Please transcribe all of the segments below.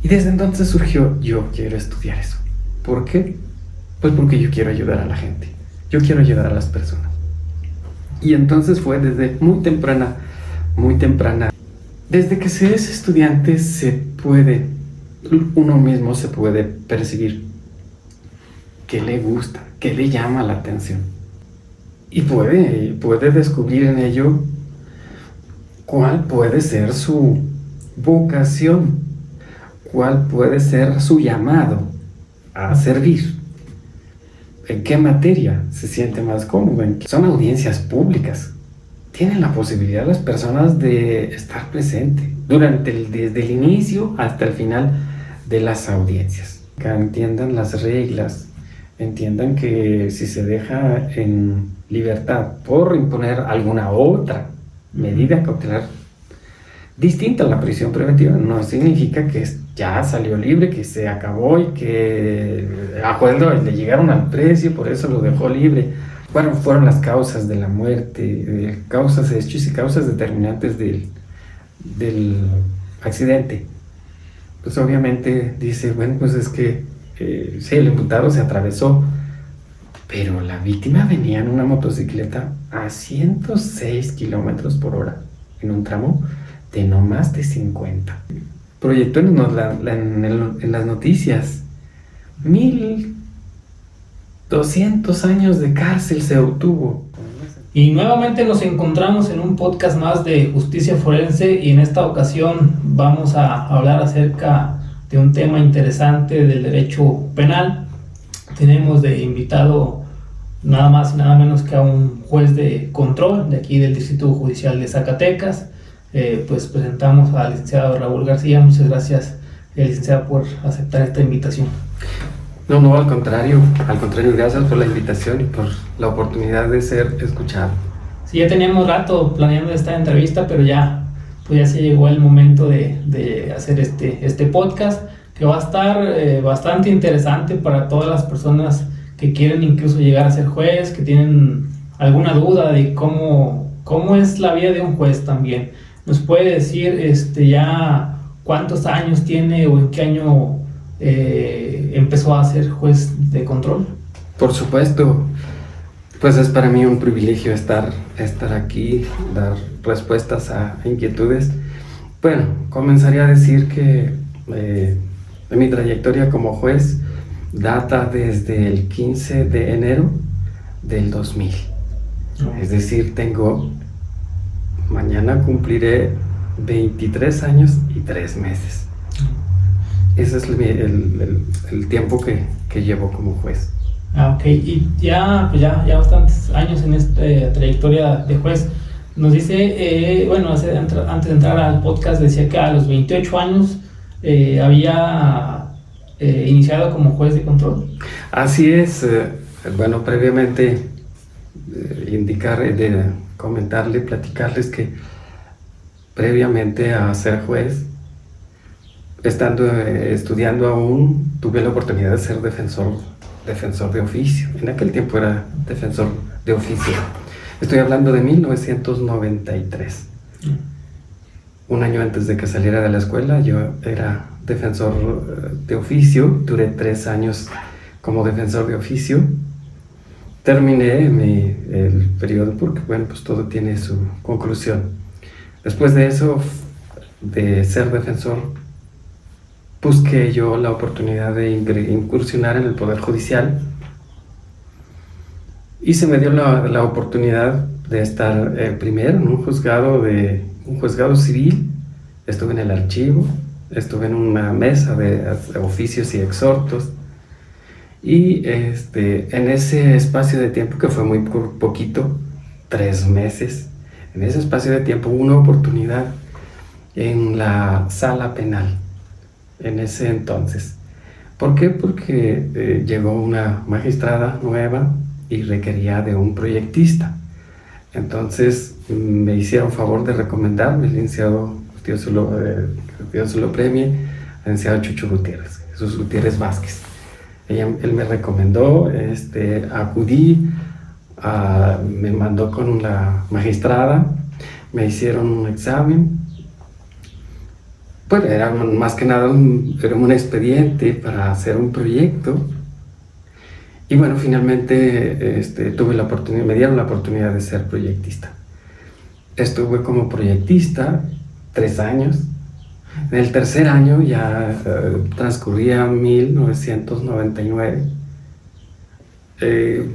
Y desde entonces surgió, yo quiero estudiar eso. ¿Por qué? Pues porque yo quiero ayudar a la gente, yo quiero ayudar a las personas. Y entonces fue desde muy temprana, desde que se es estudiante uno mismo se puede percibir qué le gusta, qué le llama la atención. Y puede descubrir en ello cuál puede ser su vocación, cuál puede ser su llamado a servir, en qué materia se siente más cómodo. Son audiencias públicas. Tienen la posibilidad las personas de estar presentes desde el inicio hasta el final de las audiencias. Que entiendan las reglas, entiendan que si se deja en libertad por imponer alguna otra medida cautelar distinta a la prisión preventiva, no significa que ya salió libre, que se acabó y que a acuerdo le llegaron al precio, por eso lo dejó libre. Bueno, fueron las causas de la muerte, hechos y causas determinantes del accidente. Pues obviamente dice, bueno, pues es que sí, el imputado se atravesó, pero la víctima venía en una motocicleta a 106 kilómetros por hora en un tramo de no más de 50. Proyectó en las noticias 1,200 años de cárcel se obtuvo. Y nuevamente nos encontramos en un podcast más de Justicia Forense, y en esta ocasión vamos a hablar acerca de un tema interesante del derecho penal. Tenemos de invitado nada más y nada menos que a un juez de control de aquí del Distrito Judicial de Zacatecas. Pues presentamos al licenciado Raúl García. Muchas gracias, licenciado, por aceptar esta invitación. No, al contrario, gracias por la invitación y por la oportunidad de ser escuchado. Sí, ya teníamos rato planeando esta entrevista, pero ya se llegó el momento de hacer este podcast, que va a estar bastante interesante para todas las personas que quieren incluso llegar a ser juez, que tienen alguna duda de cómo es la vida de un juez también. ¿Nos puede decir ya cuántos años tiene o en qué año empezó a ser juez de control? Por supuesto, pues es para mí un privilegio estar aquí, dar respuestas a inquietudes. Bueno, comenzaría a decir que mi trayectoria como juez data desde el 15 de enero del 2000. Es decir, mañana cumpliré 23 años y 3 meses. Ese es el tiempo que llevo como juez. Ok, y ya bastantes años en esta trayectoria de juez. Nos dice, antes de entrar al podcast, decía que a los 28 años había iniciado como juez de control. Así es. Previamente platicarles que previamente a ser juez, estudiando aún, tuve la oportunidad de ser defensor de oficio. En aquel tiempo era defensor de oficio. Estoy hablando de 1993. Un año antes de que saliera de la escuela, yo era defensor de oficio. Duré 3 años como defensor de oficio. Terminé el periodo porque, pues todo tiene su conclusión. Después de eso, de ser defensor, busqué yo la oportunidad de incursionar en el Poder Judicial, y se me dio la oportunidad de estar primero en un juzgado civil. Estuve en el archivo, estuve en una mesa de oficios y exhortos, y en ese espacio de tiempo, que fue muy poquito, 3 meses, en ese espacio de tiempo hubo una oportunidad en la sala penal en ese entonces. ¿Por qué? Porque llegó una magistrada nueva y requería de un proyectista. Entonces me hicieron favor de recomendarme el licenciado, Dios se lo premie, el licenciado Chucho Gutiérrez, Jesús Gutiérrez Vázquez. Él me recomendó, acudí, me mandó con la magistrada, me hicieron un examen. Bueno, era más que nada era un expediente para hacer un proyecto. Y bueno, finalmente tuve la oportunidad, me dieron la oportunidad de ser proyectista. Estuve como proyectista 3 años. En el tercer año ya transcurría 1999.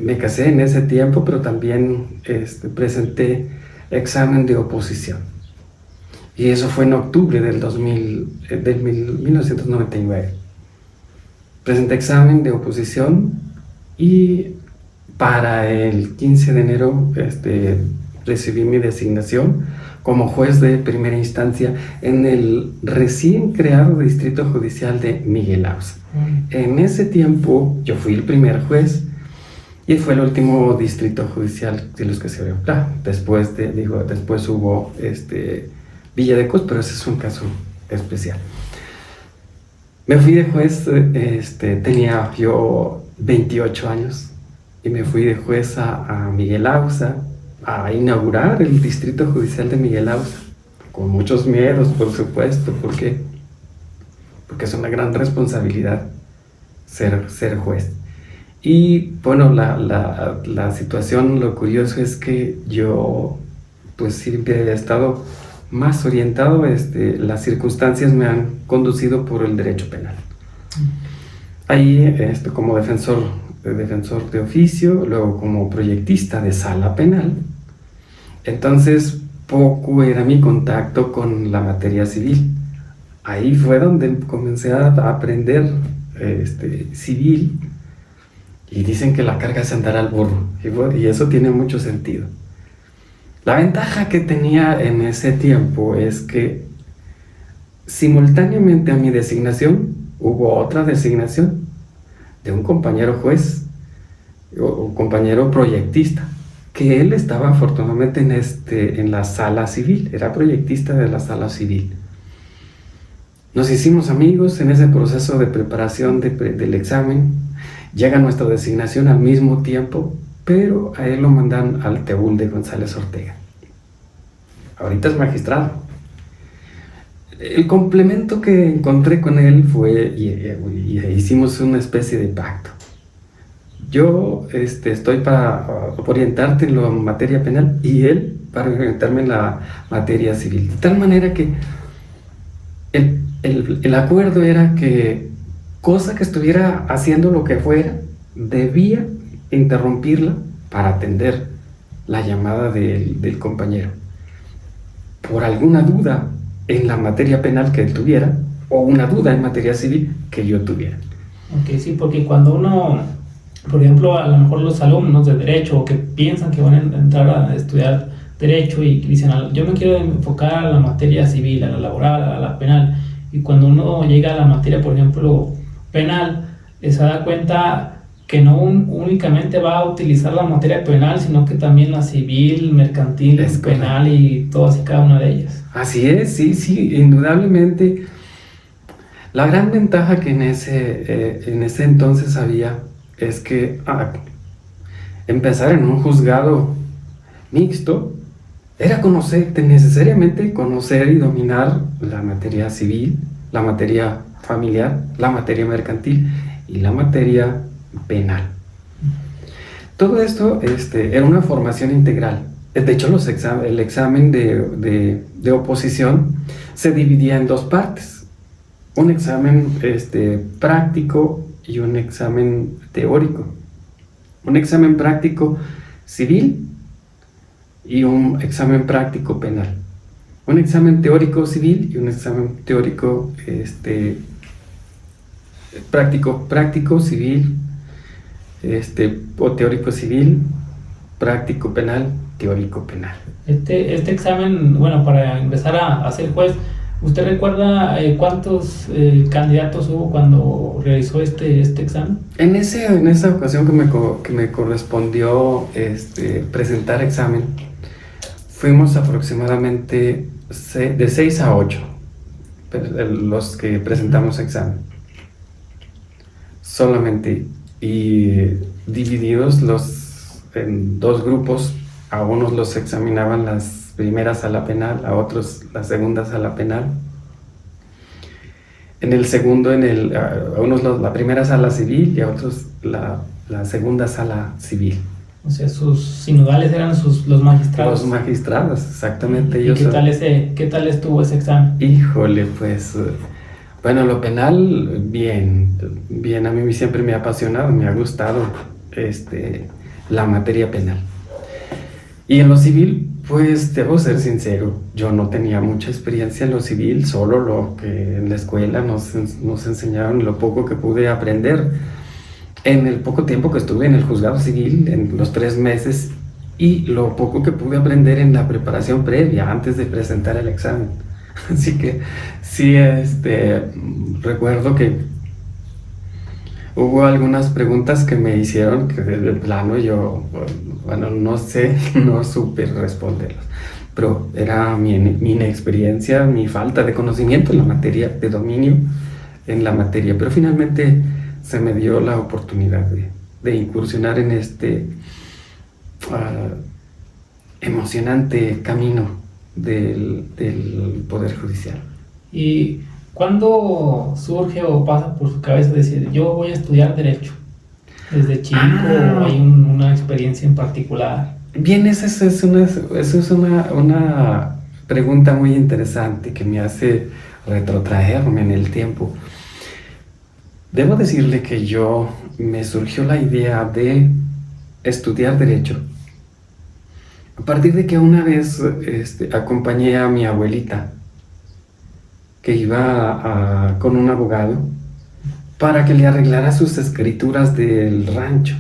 Me casé en ese tiempo, pero también presenté examen de oposición. Y eso fue en octubre del 1999. Presenté examen de oposición y para el 15 de enero recibí mi designación como juez de primera instancia en el recién creado Distrito Judicial de Miguel Auza. En ese tiempo yo fui el primer juez y fue el último distrito judicial de los que se abrió. Después hubo Villa de Cos, pero ese es un caso especial. Me fui de juez, tenía yo 28 años y me fui de juez a Miguel Auza a inaugurar el Distrito Judicial de Miguel Auza, con muchos miedos, por supuesto, porque es una gran responsabilidad ser juez. Y bueno, la situación, lo curioso es que yo pues siempre he estado más orientado, las circunstancias me han conducido por el derecho penal. Ahí como defensor de oficio, luego como proyectista de sala penal. Entonces poco era mi contacto con la materia civil. Ahí fue donde comencé a aprender civil, y dicen que la carga es andar al burro, y eso tiene mucho sentido. La ventaja que tenía en ese tiempo es que simultáneamente a mi designación hubo otra designación de un compañero juez o compañero proyectista, que él estaba afortunadamente en la sala civil, era proyectista de la sala civil. Nos hicimos amigos en ese proceso de preparación del examen. Llega nuestra designación al mismo tiempo, pero a él lo mandan al Teúl de González Ortega. Ahorita es magistrado. El complemento que encontré con él fue, y hicimos una especie de pacto. Yo estoy para orientarte en la materia penal y él para orientarme en la materia civil. De tal manera que el acuerdo era que cosa que estuviera haciendo lo que fuera, debía interrumpirla para atender la llamada del compañero por alguna duda en la materia penal que él tuviera o una duda en materia civil que yo tuviera. Ok, sí, porque cuando uno, por ejemplo, a lo mejor los alumnos de derecho o que piensan que van a entrar a estudiar derecho y dicen, yo me quiero enfocar a la materia civil, a la laboral, a la penal, y cuando uno llega a la materia, por ejemplo, penal, se da cuenta que no únicamente va a utilizar la materia penal, sino que también la civil, mercantil, penal y todas y cada una de ellas. Así es, sí, indudablemente. La gran ventaja que en ese entonces había es que empezar en un juzgado mixto era necesariamente conocer y dominar la materia civil, la materia familiar, la materia mercantil y la materia penal. Todo esto era una formación integral. De hecho, el examen de oposición se dividía en 2 partes. Un examen práctico y un examen teórico. Un examen práctico civil y un examen práctico penal. Un examen teórico civil y un examen teórico práctico civil, o teórico civil, práctico penal, teórico penal. Este examen, bueno, para empezar a ser juez, ¿usted recuerda cuántos candidatos hubo cuando realizó este examen? En esa ocasión que me correspondió presentar examen, fuimos aproximadamente de 6 a 8 los que presentamos examen. Solamente, y divididos en 2 grupos. A unos los examinaban las primeras sala penal, a otros la segunda sala penal. En el segundo, a unos la primera sala civil y a otros la segunda sala civil. O sea, sus sinodales eran los magistrados. Los magistrados, exactamente. ¿Y qué tal estuvo ese examen? Híjole, pues, bueno, lo penal, bien, bien, a mí siempre me ha apasionado, me ha gustado la materia penal. Y en lo civil, pues, debo ser sincero, yo no tenía mucha experiencia en lo civil, solo lo que en la escuela nos enseñaron, lo poco que pude aprender en el poco tiempo que estuve en el juzgado civil, en los 3 meses, y lo poco que pude aprender en la preparación previa, antes de presentar el examen. Así que sí, recuerdo que hubo algunas preguntas que me hicieron que de plano yo, bueno, no supe responderlas. Pero era mi inexperiencia, mi falta de conocimiento en la materia, de dominio en la materia. Pero finalmente se me dio la oportunidad de incursionar en este emocionante camino del Poder Judicial. ¿Y cuándo surge o pasa por su cabeza decir, yo voy a estudiar Derecho? ¿Desde chico o hay una experiencia en particular? Bien, esa es una pregunta muy interesante que me hace retrotraerme en el tiempo. Debo decirle que me surgió la idea de estudiar Derecho a partir de que una vez acompañé a mi abuelita, que iba con un abogado, para que le arreglara sus escrituras del rancho.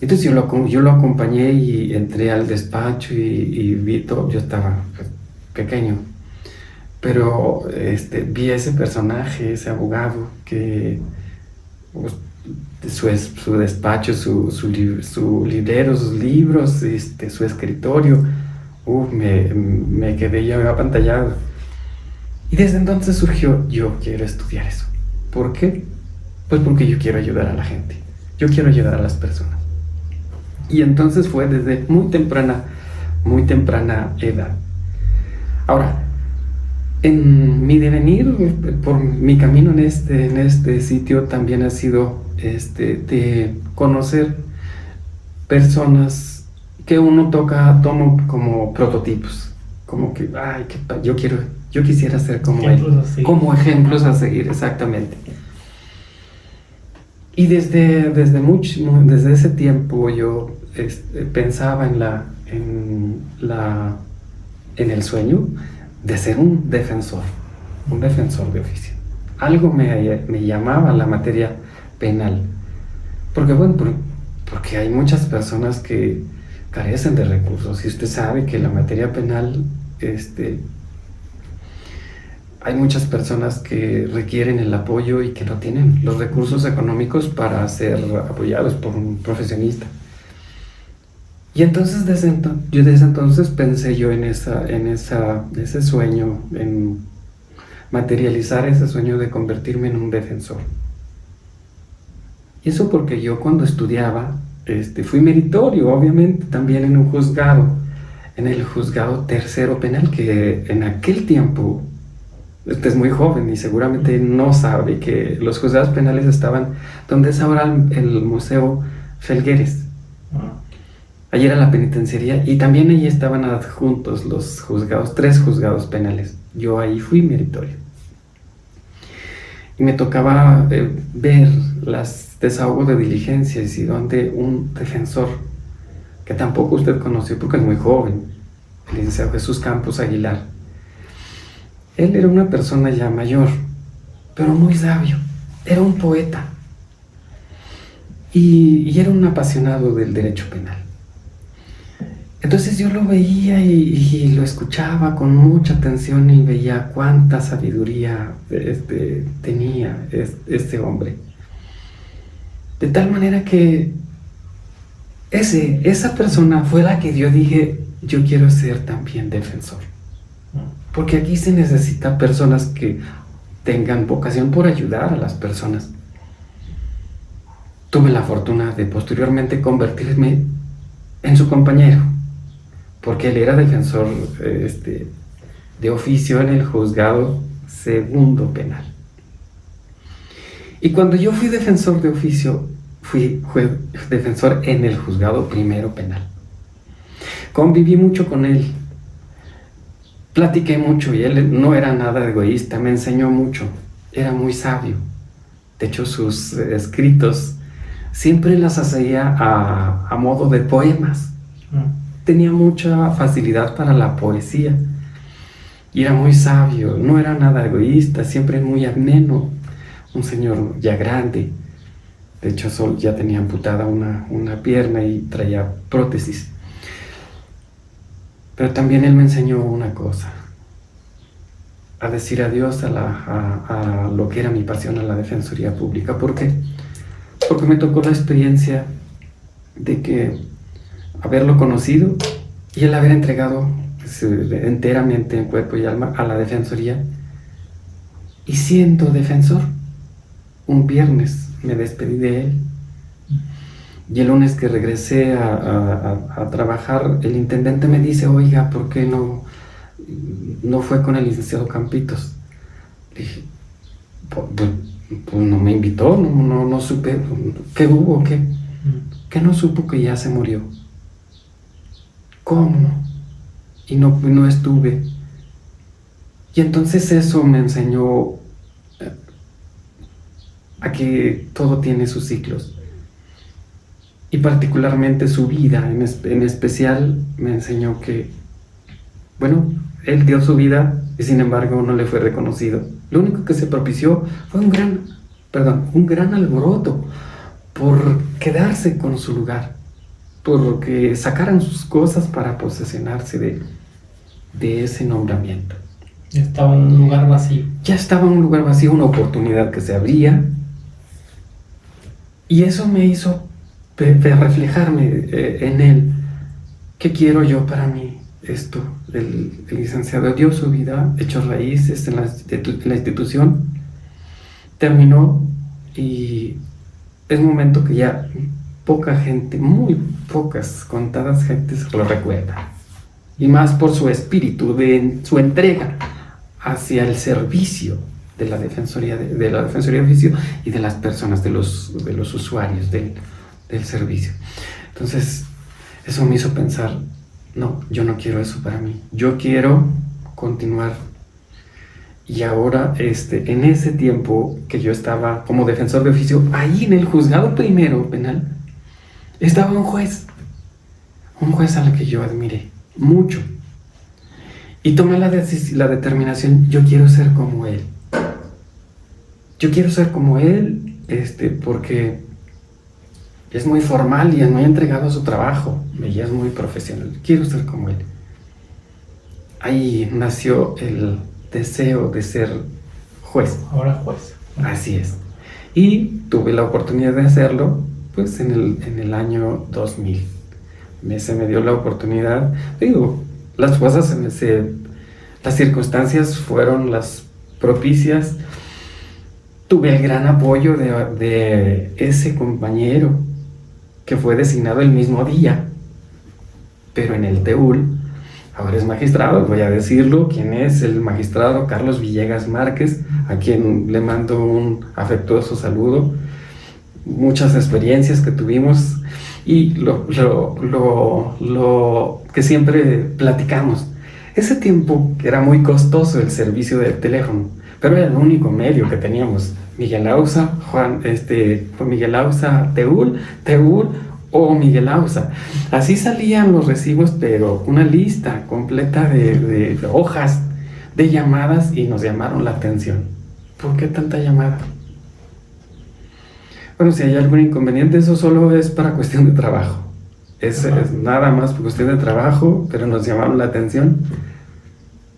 Entonces yo lo acompañé y entré al despacho y vi todo. Yo estaba pequeño, pero vi ese personaje, ese abogado, que su despacho, su librero, sus libros, su escritorio, me quedé ya apantallado. Y desde entonces surgió, yo quiero estudiar eso. ¿Por qué? Pues porque yo quiero ayudar a la gente, yo quiero ayudar a las personas. Y entonces fue desde muy temprana edad. Ahora, en mi devenir, por mi camino en este sitio, también ha sido de conocer personas que uno toma como prototipos, como que, yo quisiera ser como él, como ejemplos a seguir, exactamente. Y desde ese tiempo yo pensaba en el sueño de ser un defensor de oficio. Algo me llamaba la materia penal, porque hay muchas personas que carecen de recursos, y usted sabe que la materia penal, hay muchas personas que requieren el apoyo y que no tienen los recursos económicos para ser apoyados por un profesionista. Y entonces desde entonces pensé yo en ese sueño, en materializar ese sueño de convertirme en un defensor. Y eso porque yo cuando estudiaba fui meritorio, obviamente, también en un juzgado, en el juzgado tercero penal, que en aquel tiempo, usted es muy joven y seguramente no sabe que los juzgados penales estaban donde es ahora el Museo Felgueres. Allí era la penitenciaría y también allí estaban adjuntos los juzgados, 3 juzgados penales. Yo ahí fui meritorio. Y me tocaba ver las desahogos de diligencias y donde un defensor, que tampoco usted conoció porque es muy joven, el licenciado Jesús Campos Aguilar. Él era una persona ya mayor, pero muy sabio, era un poeta y era un apasionado del derecho penal. Entonces yo lo veía y lo escuchaba con mucha atención y veía cuánta sabiduría tenía este hombre. De tal manera que esa persona fue la que yo dije, yo quiero ser también defensor. Porque aquí se necesita personas que tengan vocación por ayudar a las personas. Tuve la fortuna de posteriormente convertirme en su compañero, porque él era defensor de oficio en el juzgado segundo penal. Y cuando yo fui defensor de oficio, fui defensor en el juzgado primero penal. Conviví mucho con él, platiqué mucho y él no era nada egoísta, me enseñó mucho, era muy sabio. De hecho, sus escritos siempre las hacía a modo de poemas. Tenía mucha facilidad para la poesía y era muy sabio, no era nada egoísta, siempre muy ameno, un señor ya grande. De hecho, ya tenía amputada una pierna y traía prótesis. Pero también él me enseñó una cosa: a decir adiós a lo que era mi pasión, a la defensoría pública. ¿Por qué? Porque me tocó la experiencia de que haberlo conocido y el haber entregado enteramente en cuerpo y alma a la defensoría. Y siendo defensor, un viernes me despedí de él. Y el lunes que regresé a trabajar, el intendente me dice: oiga, ¿por qué no fue con el licenciado Campitos? Le dije: pues no me invitó, no supe. ¿Qué hubo? ¿Qué? ¿Que no supo que ya se murió? ¿Cómo? Y no estuve. Y entonces eso me enseñó a que todo tiene sus ciclos. Y particularmente su vida, en especial, me enseñó que, bueno, él dio su vida y sin embargo no le fue reconocido. Lo único que se propició fue un gran alboroto por quedarse con su lugar, porque sacaran sus cosas para posesionarse de ese nombramiento. Ya estaba en un lugar vacío. Ya estaba en un lugar vacío, una oportunidad que se abría, y eso me hizo reflejarme en él. ¿Qué quiero yo para mí? Esto, el licenciado dio su vida, echó raíces en la institución, terminó, y es momento que ya poca gente, muy pocas, contadas gentes lo recuerda, y más por su espíritu, de su entrega hacia el servicio de la defensoría de oficio y de las personas, de los usuarios del servicio. Entonces eso me hizo pensar: no, yo no quiero eso para mí, yo quiero continuar. Y ahora, en ese tiempo que yo estaba como defensor de oficio, ahí en el juzgado primero penal, estaba un juez al que yo admiré mucho, y tomé la determinación: yo quiero ser como él. Yo quiero ser como él, porque es muy formal y es muy entregado a su trabajo, ella es muy profesional. Quiero ser como él. Ahí nació el deseo de ser juez. Ahora juez. Así es. Y tuve la oportunidad de hacerlo, pues, en el año 2000. Se me dio la oportunidad. Digo, las cosas, las circunstancias fueron las propicias. Tuve el gran apoyo de ese compañero que fue designado el mismo día, pero en el TEUL. Ahora es magistrado, voy a decirlo, quién es el magistrado Carlos Villegas Márquez, a quien le mando un afectuoso saludo. Muchas experiencias que tuvimos y lo que siempre platicamos. Ese tiempo era muy costoso el servicio del teléfono, pero era el único medio que teníamos. Miguel Ausa, Miguel Ausa TEUL o Miguel Ausa. Así salían los recibos, pero una lista completa de hojas de llamadas, y nos llamaron la atención. ¿Por qué tanta llamada? Bueno, si hay algún inconveniente, eso solo es para cuestión de trabajo. Es nada más por cuestión de trabajo, pero nos llamaron la atención.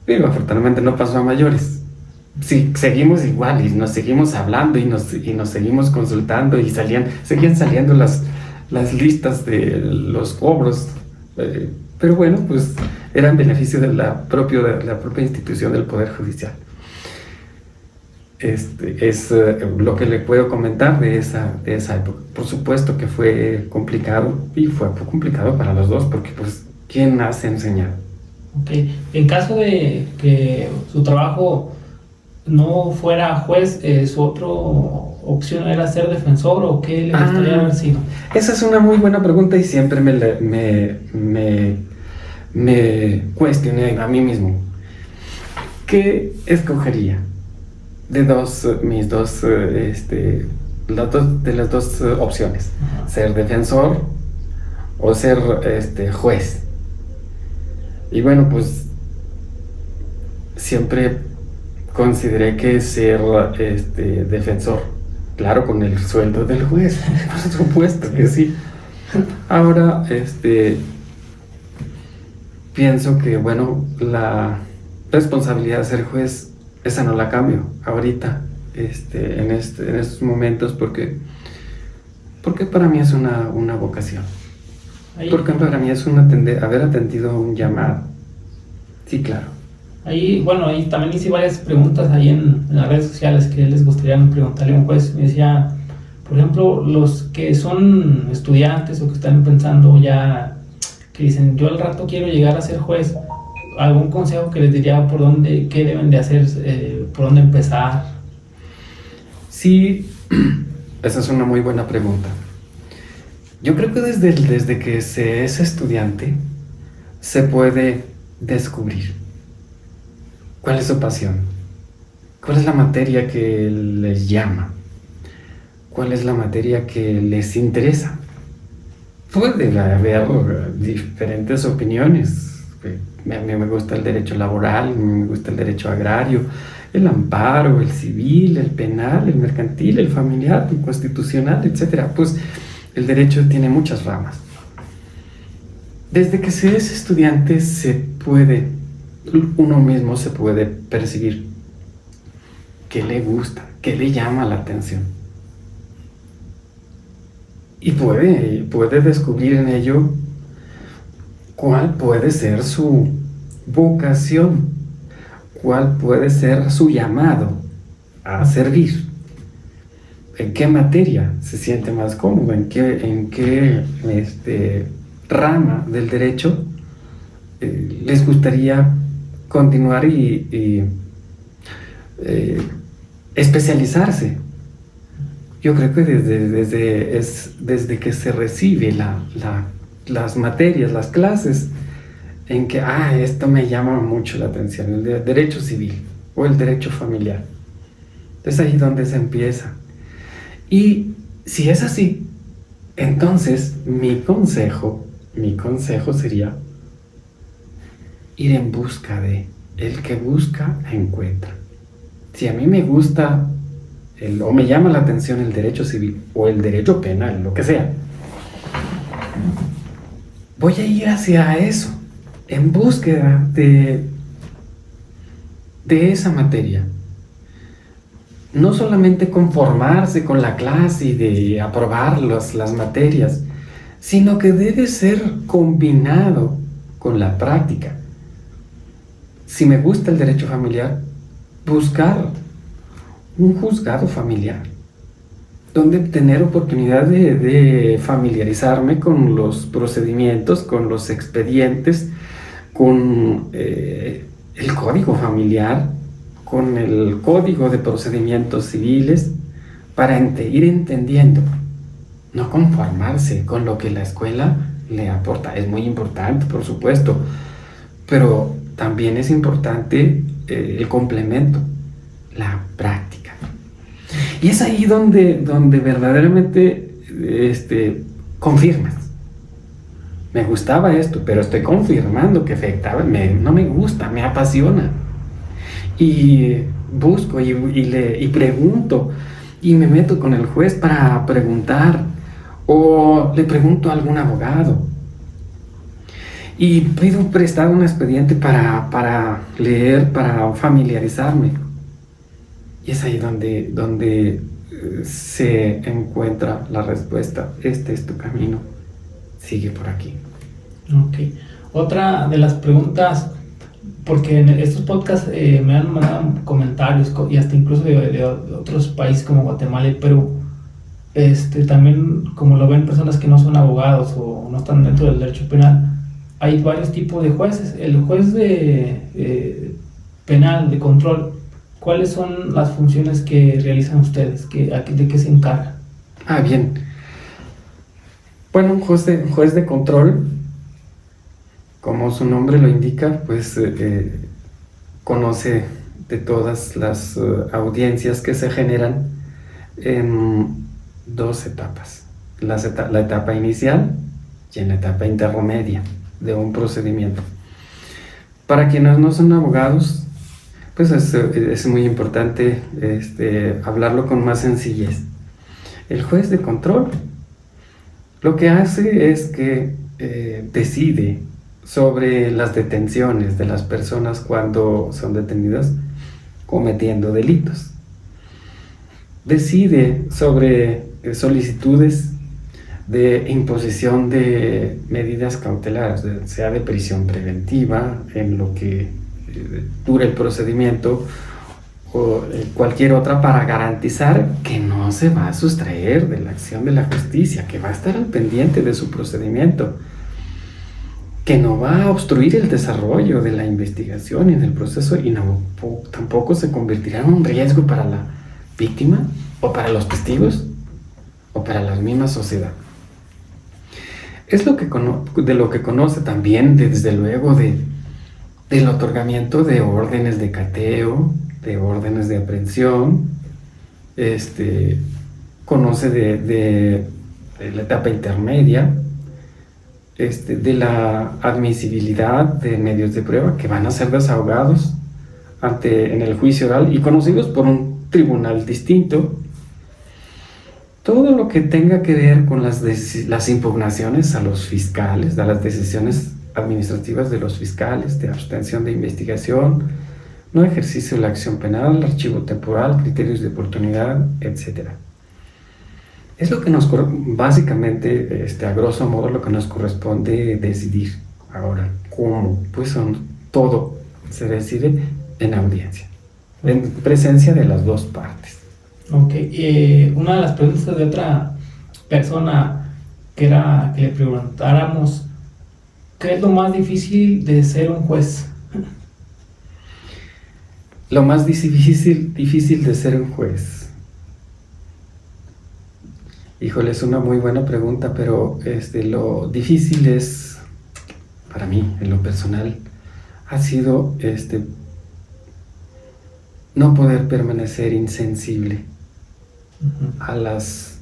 Pero afortunadamente no pasó a mayores. Sí, seguimos igual y nos seguimos hablando y nos seguimos consultando, y seguían saliendo las listas de los cobros, pero bueno, pues era en beneficio de la propia institución del Poder Judicial. Es lo que le puedo comentar de esa época. Por supuesto que fue complicado, y fue complicado para los dos, porque pues, ¿quién hace enseñar? Ok, en caso de que su trabajo no fuera juez, su otra opción era ser defensor, o qué le gustaría haber sido? Esa es una muy buena pregunta y siempre me cuestioné a mí mismo. ¿Qué escogería de las dos opciones? Ajá. ¿Ser defensor o ser juez? Y bueno, pues siempre consideré que ser defensor, claro, con el sueldo del juez, por supuesto que sí. Ahora, pienso que, bueno, la responsabilidad de ser juez, esa no la cambio ahorita, en estos momentos, porque para mí es una vocación. Porque para mí es haber atendido un llamado. Sí, claro. Ahí también hice varias preguntas ahí en las redes sociales que les gustaría preguntarle a un juez. Me decía, por ejemplo, los que son estudiantes o que están pensando ya, que dicen, yo al rato quiero llegar a ser juez, ¿algún consejo que les diría qué deben de hacer, por dónde empezar? Sí, esa es una muy buena pregunta. Yo creo que desde que se es estudiante se puede descubrir cuál es su pasión, cuál es la materia que les llama, cuál es la materia que les interesa. Puede haber diferentes opiniones. A mí me gusta el derecho laboral, me gusta el derecho agrario, el amparo, el civil, el penal, el mercantil, el familiar, el constitucional, etc. Pues el derecho tiene muchas ramas. Desde que se es estudiante uno mismo se puede percibir qué le gusta, qué le llama la atención. Y puede descubrir en ello cuál puede ser su vocación, cuál puede ser su llamado a servir, en qué materia se siente más cómodo, en qué rama del derecho les gustaría continuar y especializarse. Yo creo que desde que se recibe las materias, las clases, en que, esto me llama mucho la atención, el derecho civil o el derecho familiar. Es ahí donde se empieza. Y si es así, entonces mi consejo sería ir en busca de, el que busca, encuentra. Si a mí me gusta o me llama la atención el derecho civil o el derecho penal, lo que sea, voy a ir hacia eso, en búsqueda de esa materia. No solamente conformarse con la clase y de aprobar las materias, sino que debe ser combinado con la práctica. Si me gusta el derecho familiar, buscar un juzgado familiar, donde tener oportunidad de familiarizarme con los procedimientos, con los expedientes, con el código familiar, con el código de procedimientos civiles, para ir entendiendo, no conformarse con lo que la escuela le aporta. Es muy importante, por supuesto, pero también es importante el complemento, la práctica. Y es ahí donde verdaderamente confirmas. Me gustaba esto, pero estoy confirmando que no me gusta, me apasiona. Y busco y pregunto, y me meto con el juez para preguntar, o le pregunto a algún abogado. Y pido prestado un expediente para leer, para familiarizarme. Y es ahí donde se encuentra la respuesta. Este es tu camino, sigue por aquí. Ok. Otra de las preguntas, porque en estos podcasts me han mandado comentarios y hasta incluso de otros países como Guatemala y Perú, también como lo ven personas que no son abogados o no están dentro del derecho penal. Hay varios tipos de jueces. El juez de penal, de control, ¿cuáles son las funciones que realizan ustedes? ¿De qué se encargan? Bien. Bueno, un juez de control, como su nombre lo indica, pues conoce de todas las audiencias que se generan en dos etapas. La etapa inicial y en la etapa intermedia de un procedimiento. Para quienes no son abogados, pues es muy importante hablarlo con más sencillez. El juez de control lo que hace es que decide sobre las detenciones de las personas cuando son detenidas cometiendo delitos. Decide sobre solicitudes de imposición de medidas cautelares, sea de prisión preventiva, en lo que dure el procedimiento, o cualquier otra, para garantizar que no se va a sustraer de la acción de la justicia, que va a estar al pendiente de su procedimiento, que no va a obstruir el desarrollo de la investigación y del proceso, y tampoco se convertirá en un riesgo para la víctima o para los testigos o para la misma sociedad. Es de lo que conoce también, desde luego, del otorgamiento de órdenes de cateo, de órdenes de aprehensión. Conoce de la etapa intermedia, de la admisibilidad de medios de prueba que van a ser desahogados en el juicio oral y conocidos por un tribunal distinto. Todo lo que tenga que ver con las impugnaciones a los fiscales, a las decisiones administrativas de los fiscales, de abstención de investigación, no ejercicio de la acción penal, archivo temporal, criterios de oportunidad, etc. Es lo que básicamente, a grosso modo, lo que nos corresponde decidir. Ahora, ¿cómo? Pues todo se decide en audiencia, en presencia de las dos partes. Ok, una de las preguntas de otra persona que era que le preguntáramos, ¿qué es lo más difícil de ser un juez? Lo más difícil de ser un juez. Híjole, es una muy buena pregunta, pero lo difícil es, para mí, en lo personal, ha sido no poder permanecer insensible a las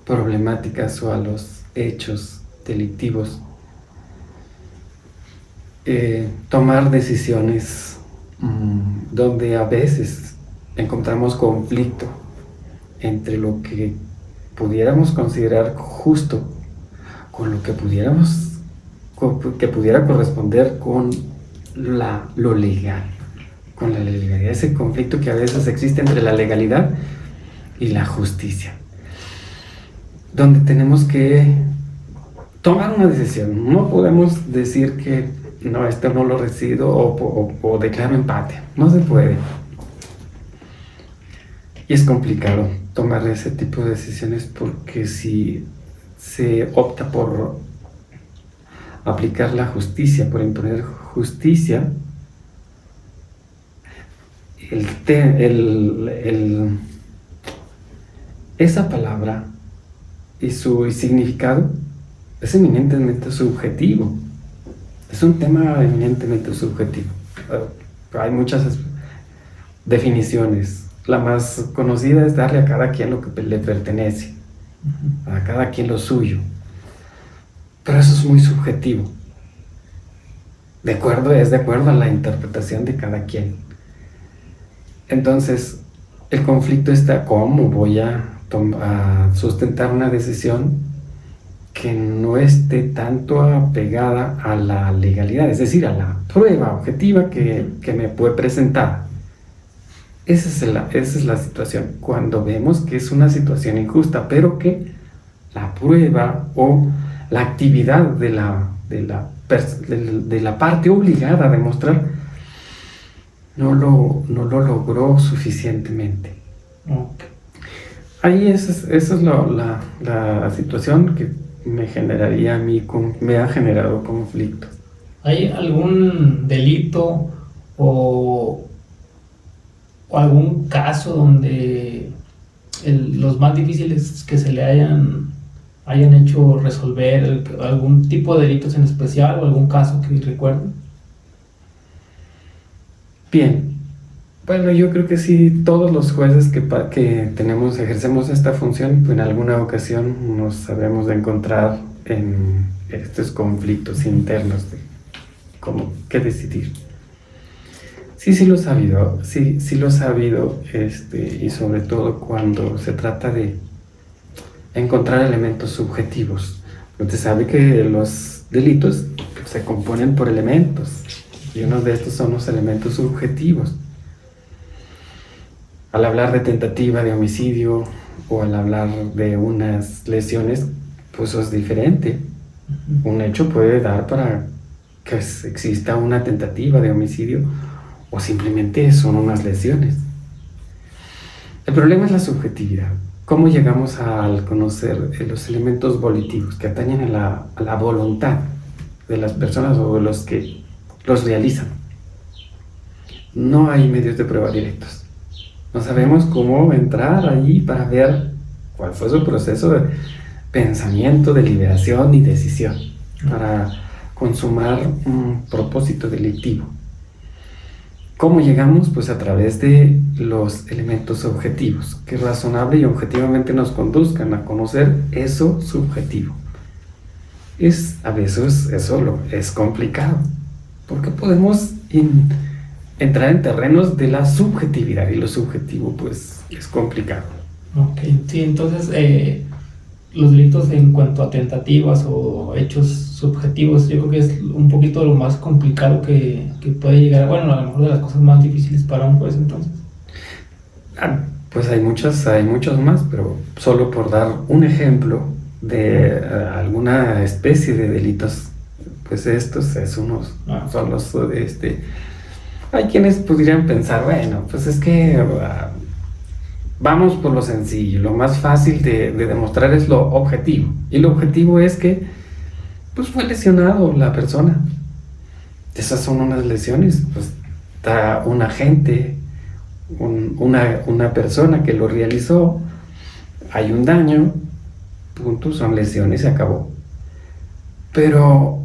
problemáticas o a los hechos delictivos. Tomar decisiones donde a veces encontramos conflicto entre lo que pudiéramos considerar justo con lo que pudiera corresponder con lo legal, con la legalidad, ese conflicto que a veces existe entre la legalidad y la justicia, donde tenemos que tomar una decisión. No podemos decir que no, esto no lo recibo o declaro empate. No se puede. Y es complicado tomar ese tipo de decisiones, porque si se opta por aplicar la justicia, por imponer justicia, esa palabra y su significado es eminentemente subjetivo. Es un tema eminentemente subjetivo. Hay muchas definiciones. La más conocida es darle a cada quien lo que le pertenece, a cada quien lo suyo. Pero eso es muy subjetivo. Es de acuerdo a la interpretación de cada quien. Entonces, el conflicto está: ¿cómo voy a sustentar una decisión que no esté tanto apegada a la legalidad, es decir, a la prueba objetiva que me puede presentar? Esa es la situación, cuando vemos que es una situación injusta, pero que la prueba o la actividad de la parte obligada a demostrar no lo logró suficientemente. Okay. Ahí esa es la situación que me ha generado conflicto. ¿Hay algún delito o o algún caso donde los más difíciles que se le hayan hecho resolver, algún tipo de delitos en especial o algún caso que recuerden? Bien, bueno, yo creo que sí, todos los jueces que ejercemos esta función, pues en alguna ocasión nos sabremos de encontrar en estos conflictos internos de cómo qué decidir. Sí lo he sabido, sí lo he sabido, y sobre todo cuando se trata de encontrar elementos subjetivos. Usted sabe que los delitos se componen por elementos, y uno de estos son los elementos subjetivos. Al hablar de tentativa de homicidio o al hablar de unas lesiones, pues eso es diferente. Un hecho puede dar para que exista una tentativa de homicidio o simplemente son unas lesiones. El problema es la subjetividad. ¿Cómo llegamos al conocer los elementos volitivos que atañen a la voluntad de las personas o de los que los realizan? No hay medios de prueba directos. No sabemos cómo entrar allí para ver cuál fue su proceso de pensamiento, deliberación y decisión para consumar un propósito delictivo. ¿Cómo llegamos? Pues a través de los elementos objetivos que razonable y objetivamente nos conduzcan a conocer eso subjetivo. A veces eso es complicado, porque podemos entrar en terrenos de la subjetividad y lo subjetivo pues es complicado. Ok, sí, entonces los delitos en cuanto a tentativas o hechos subjetivos, yo creo que es un poquito lo más complicado que puede llegar, bueno, a lo mejor de las cosas más difíciles para un juez entonces. Pues hay muchos más, pero solo por dar un ejemplo de alguna especie de delitos, pues estos son los, hay quienes podrían pensar, bueno, pues es que vamos por lo sencillo, lo más fácil de demostrar es lo objetivo. Y lo objetivo es que pues fue lesionado la persona. Esas son unas lesiones, pues está un agente, una persona que lo realizó, hay un daño, punto, son lesiones, se acabó. Pero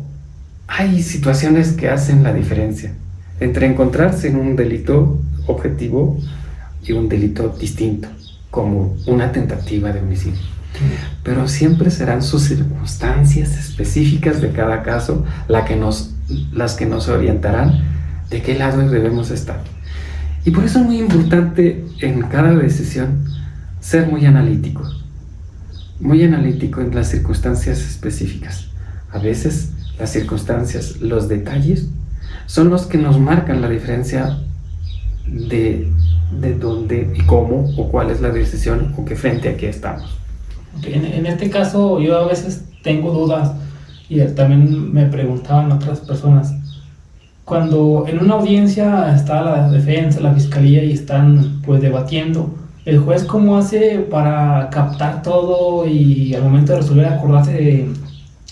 hay situaciones que hacen la diferencia entre encontrarse en un delito objetivo y un delito distinto, como una tentativa de homicidio. Pero siempre serán sus circunstancias específicas de cada caso las que nos orientarán de qué lado debemos estar. Y por eso es muy importante en cada decisión ser muy analítico en las circunstancias específicas. A veces las circunstancias, los detalles, son los que nos marcan la diferencia de dónde y cómo o cuál es la decisión o qué frente a qué estamos. En este caso yo a veces tengo dudas y también me preguntaban otras personas. Cuando en una audiencia está la defensa, la fiscalía y están pues debatiendo, ¿el juez cómo hace para captar todo y al momento de resolver acordarse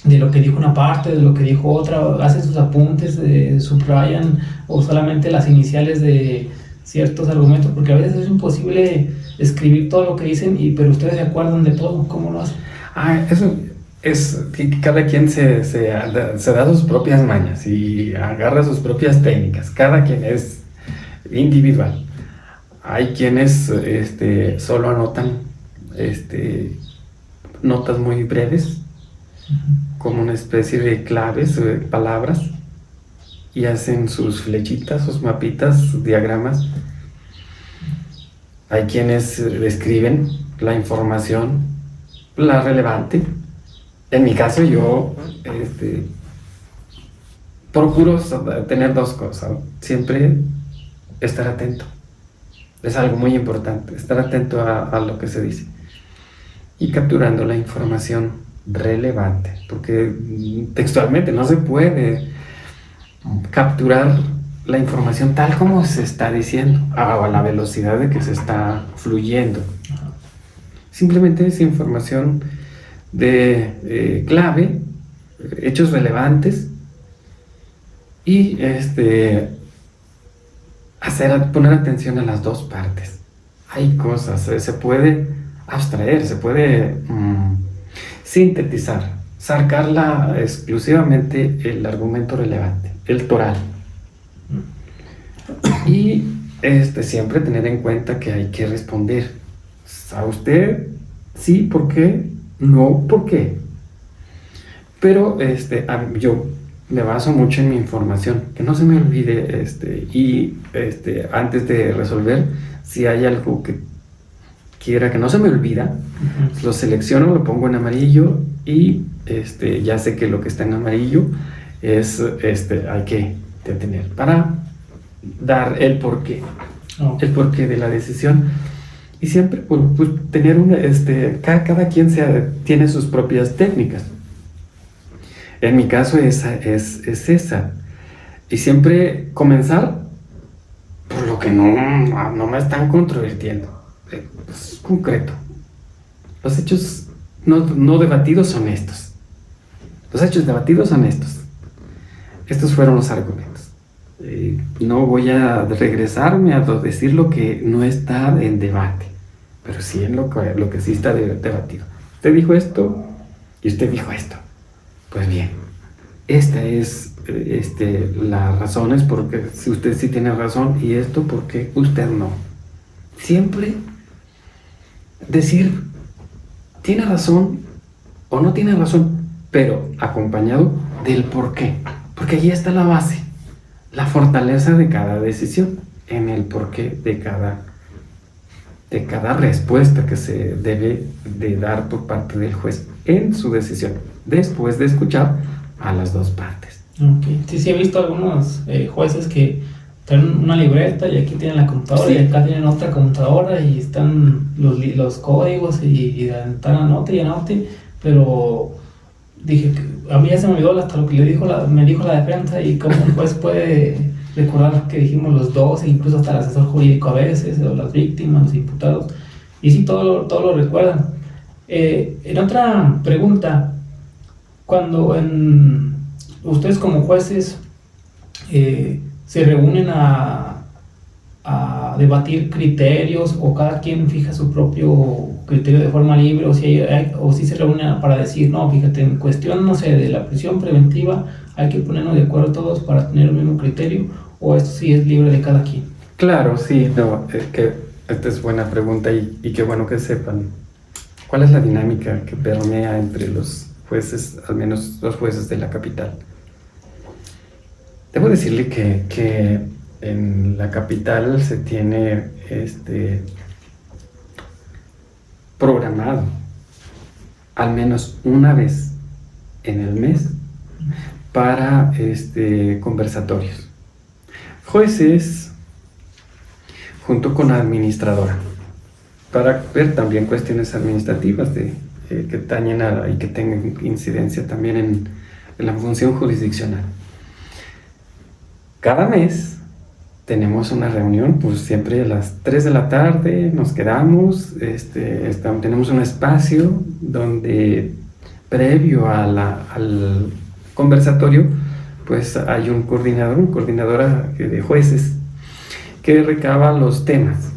de lo que dijo una parte, de lo que dijo otra, hace sus apuntes, subrayan o solamente las iniciales de ciertos argumentos? Porque a veces es imposible escribir todo lo que dicen, pero ustedes se acuerdan de todo. ¿Cómo lo hacen? Eso es que cada quien se da sus propias mañas y agarra sus propias técnicas. Cada quien es individual. Hay quienes solo anotan notas muy breves, como una especie de claves, palabras, y hacen sus flechitas, sus mapitas, sus diagramas. Hay quienes escriben la información, la relevante. En mi caso yo procuro tener dos cosas, siempre estar atento. Es algo muy importante, estar atento a lo que se dice y capturando la información relevante, porque textualmente no se puede capturar la información tal como se está diciendo, a la velocidad de que se está fluyendo. Simplemente es información de clave, hechos relevantes y poner atención a las dos partes. Hay cosas, se puede abstraer, se puede sintetizar, sacarla exclusivamente el argumento relevante, el toral. Y siempre tener en cuenta que hay que responder a usted, sí, ¿por qué? No, ¿por qué? Pero yo me baso mucho en mi información, que no se me olvide, antes de resolver, si hay algo que quiera que no se me olvida, lo selecciono, lo pongo en amarillo y ya sé que lo que está en amarillo es, hay que detener para dar el porqué, el porqué de la decisión. Y siempre pues, tener cada quien tiene sus propias técnicas. En mi caso es esa. Y siempre comenzar por lo que no me están controvirtiendo. Es concreto. Los hechos no debatidos son estos. Los hechos debatidos son estos. Estos fueron los argumentos. No voy a regresarme a decir lo que no está en debate, pero sí en lo que sí está debatido. Usted dijo esto y usted dijo esto. Pues bien, esta es las razones porque si usted sí tiene razón y esto porque usted no. Siempre decir tiene razón o no tiene razón, pero acompañado del por qué, porque allí está la base, la fortaleza de cada decisión, en el porqué de cada respuesta que se debe de dar por parte del juez en su decisión, después de escuchar a las dos partes. Okay. Sí, he visto algunos jueces que tienen una libreta y aquí tienen la computadora, sí, y acá tienen otra computadora y están los códigos y están anote, pero dije, a mí ya se me olvidó hasta lo que me dijo la defensa y cómo un juez puede recordar que dijimos los dos, e incluso hasta el asesor jurídico a veces, o las víctimas, los imputados, y sí, todo lo recuerdan. En otra pregunta, cuando ustedes como jueces se reúnen a debatir criterios, o cada quien fija su propio criterio de forma libre, o si se reúnen para decir, no, fíjate, en cuestión, no sé, de la prisión preventiva, hay que ponernos de acuerdo todos para tener el mismo criterio, o esto sí es libre de cada quien. Claro, sí, no, que esta es buena pregunta y qué bueno que sepan cuál es la dinámica que permea entre los jueces, al menos los jueces de la capital. Debo decirle que en la capital se tiene programado al menos una vez en el mes para conversatorios. Jueces junto con la administradora para ver también cuestiones administrativas que atañen y que tengan incidencia también en la función jurisdiccional. Cada mes tenemos una reunión, pues siempre a las 3 de la tarde nos quedamos, tenemos un espacio donde previo al conversatorio, pues hay un coordinadora de jueces que recaba los temas.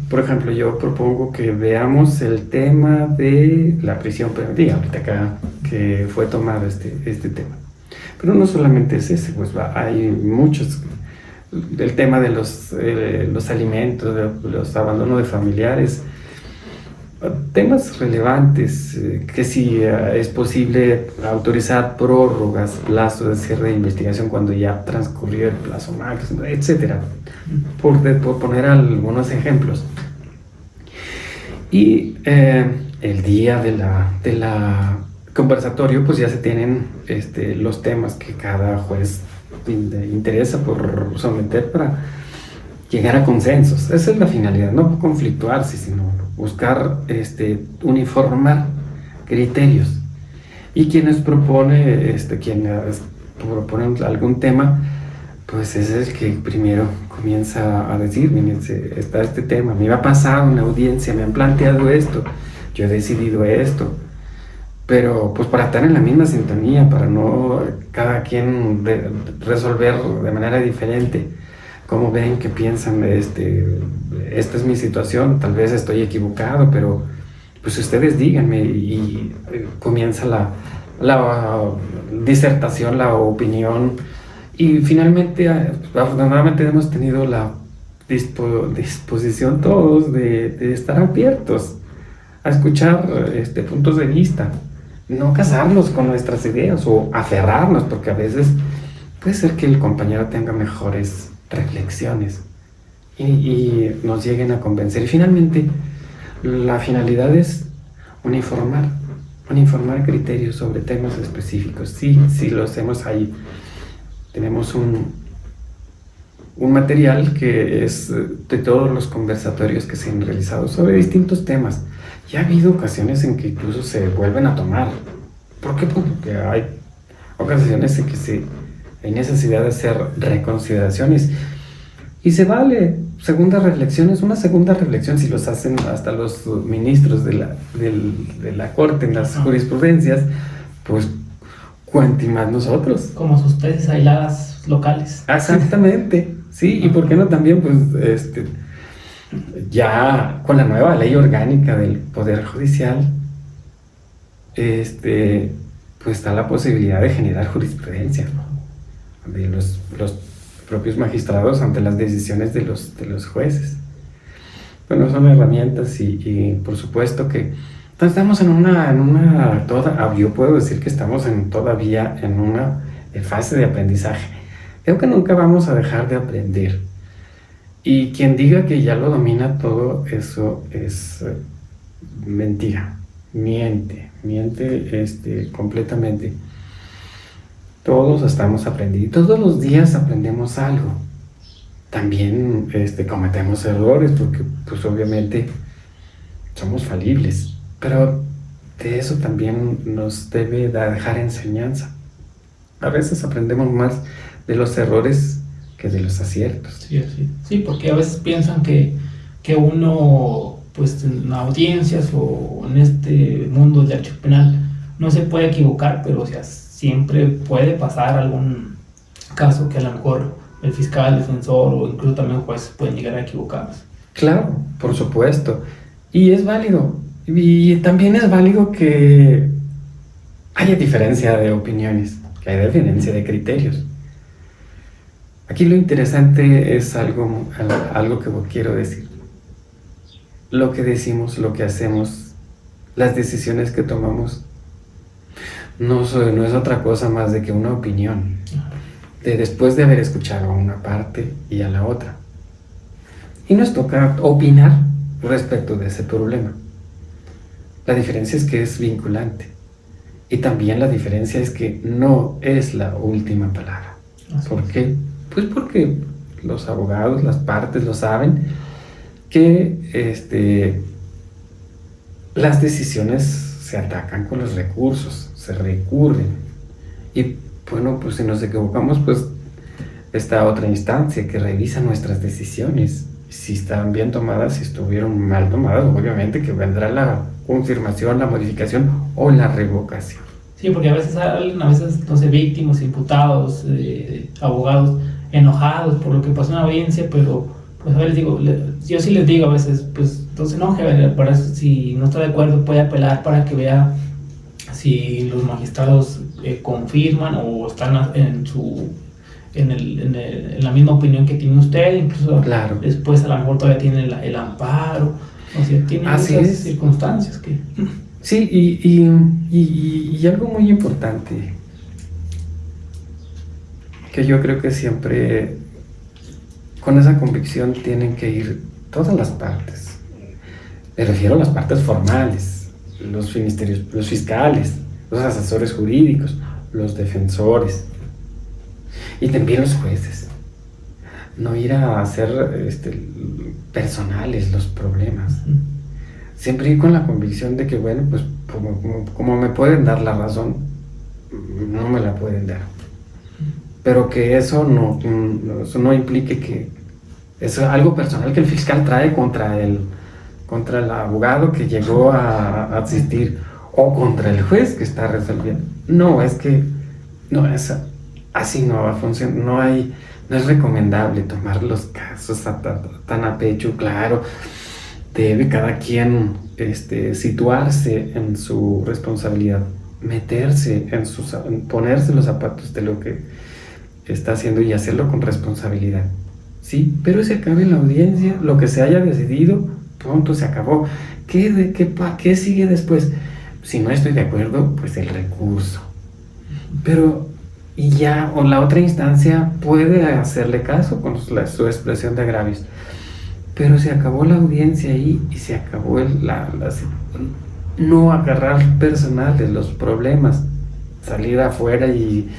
Por ejemplo, yo propongo que veamos el tema de la prisión preventiva, ahorita acá que fue tomado este tema. Pero no solamente es ese, pues hay muchos, el tema de los alimentos, de los abandonos de familiares, temas relevantes, que si es posible autorizar prórrogas, plazos de cierre de investigación cuando ya transcurrió el plazo máximo, etcétera, por poner algunos ejemplos. Y el día de la conversatorio, pues ya se tienen los temas que cada juez interesa por someter para llegar a consensos. Esa es la finalidad, no conflictuarse, sino buscar uniformar criterios. Y quienes quienes proponen algún tema, pues es el que primero comienza a decir, miren, está este tema, me ha pasado en la audiencia, me han planteado esto, yo he decidido esto. Pero pues para estar en la misma sintonía, para no cada quien resolver de manera diferente, ¿Cómo ven? ¿Qué piensan? Esta es mi situación, tal vez estoy equivocado, pero pues ustedes díganme y comienza la disertación, la opinión y finalmente, afortunadamente hemos tenido la disposición todos de estar abiertos a escuchar puntos de vista, no casarnos con nuestras ideas o aferrarnos, porque a veces puede ser que el compañero tenga mejores reflexiones y nos lleguen a convencer. Y finalmente, la finalidad es uniformar criterios sobre temas específicos. Sí, lo hacemos ahí. Tenemos un material que es de todos los conversatorios que se han realizado sobre distintos temas. Y ha habido ocasiones en que incluso se vuelven a tomar. ¿Por qué? Porque hay ocasiones en que hay necesidad de hacer reconsideraciones. Y se vale segundas reflexiones, una segunda reflexión si los hacen hasta los ministros de la Corte en las jurisprudencias, pues cuanti más nosotros. Como sus tesis aisladas locales. Exactamente, sí, y por qué no también, pues, ya con la nueva ley orgánica del Poder Judicial, pues está la posibilidad de generar jurisprudencia de los propios magistrados ante las decisiones de los jueces. Bueno, son herramientas y por supuesto que estamos yo puedo decir que estamos todavía en una fase de aprendizaje. Creo que nunca vamos a dejar de aprender. Y quien diga que ya lo domina todo, eso es mentira. Miente completamente. Todos estamos aprendiendo y todos los días aprendemos algo. También cometemos errores porque pues obviamente somos falibles, pero de eso también nos debe dejar enseñanza. A veces aprendemos más de los errores que de los aciertos. Sí, porque a veces piensan que uno, pues en audiencias o en este mundo del derecho penal no se puede equivocar, pero o sea, siempre puede pasar algún caso que a lo mejor el fiscal, el defensor o incluso también jueces pueden llegar a equivocarse. Claro, por supuesto. Y es válido. Y también es válido que haya diferencia de opiniones, que haya diferencia de criterios. Aquí lo interesante es algo que quiero decir. Lo que decimos, lo que hacemos, las decisiones que tomamos, no es otra cosa más de que una opinión, después de haber escuchado a una parte y a la otra. Y nos toca opinar respecto de ese problema. La diferencia es que es vinculante. Y también la diferencia es que no es la última palabra. ¿Por qué? Pues porque los abogados, las partes lo saben, que las decisiones se atacan con los recursos, se recurren. Y bueno, pues si nos equivocamos, pues está otra instancia que revisa nuestras decisiones. Si están bien tomadas, si estuvieron mal tomadas, obviamente que vendrá la confirmación, la modificación o la revocación. Sí, porque a veces no sé, víctimas, imputados, abogados enojados por lo que pasó en la audiencia, pero pues a ver, yo sí les digo a veces, pues no se enoje, para eso, si no está de acuerdo puede apelar para que vea si los magistrados confirman o están en la misma opinión que tiene usted, incluso claro. Después a lo mejor todavía tiene el amparo, o sea, tiene muchas circunstancias que... Sí, y algo muy importante, que yo creo que siempre con esa convicción tienen que ir todas las partes. Me refiero a las partes formales, los ministerios, los fiscales, los asesores jurídicos, los defensores y también los jueces. No ir a hacer personales los problemas. Siempre ir con la convicción de que, bueno, pues como me pueden dar la razón, no me la pueden dar. Pero que eso no implique que es algo personal que el fiscal trae contra el abogado que llegó a asistir o contra el juez que está resolviendo. No, es que así no va a funcionar. No es recomendable tomar los casos tan a pecho, claro. Debe cada quien situarse en su responsabilidad, meterse ponerse los zapatos de lo que está haciendo y hacerlo con responsabilidad. Sí, pero se acabe la audiencia, lo que se haya decidido, pronto se acabó. ¿Qué sigue después? Si no estoy de acuerdo, pues el recurso. Pero, y ya, o la otra instancia puede hacerle caso con su expresión de agravios. Pero se acabó la audiencia ahí y se acabó no agarrar personal de los problemas, salir afuera y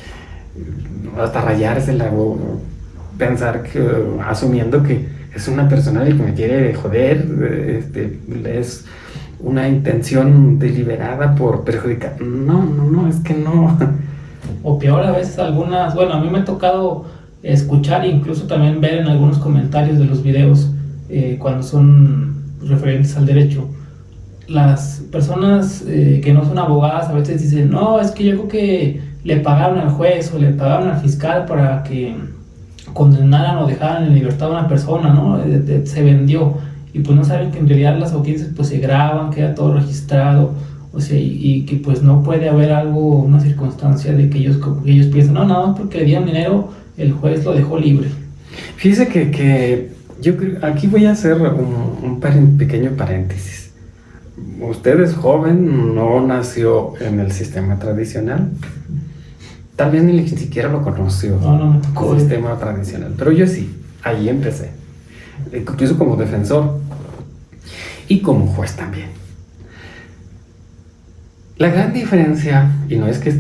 hasta rayársela o pensar asumiendo que es una persona que me quiere joder, es una intención deliberada por perjudicar. No, es que no. O peor, a veces algunas, bueno, a mí me ha tocado escuchar e incluso también ver en algunos comentarios de los videos cuando son referentes al derecho, las personas que no son abogadas a veces dicen, no, es que yo creo que le pagaron al juez o le pagaron al fiscal para que condenaran o dejaran en libertad a una persona, ¿no? Se vendió, y pues no saben que en realidad las audiencias pues se graban, queda todo registrado, o sea, y que pues no puede haber algo, una circunstancia de que ellos piensan, no, nada más porque le dieron dinero, el juez lo dejó libre. Fíjese que yo aquí voy a hacer un pequeño paréntesis. Usted es joven, no nació en el sistema tradicional, tal vez ni siquiera lo conoció, no me tocó el sistema tradicional, pero yo sí, ahí empecé, incluso como defensor y como juez también. La gran diferencia, y no es que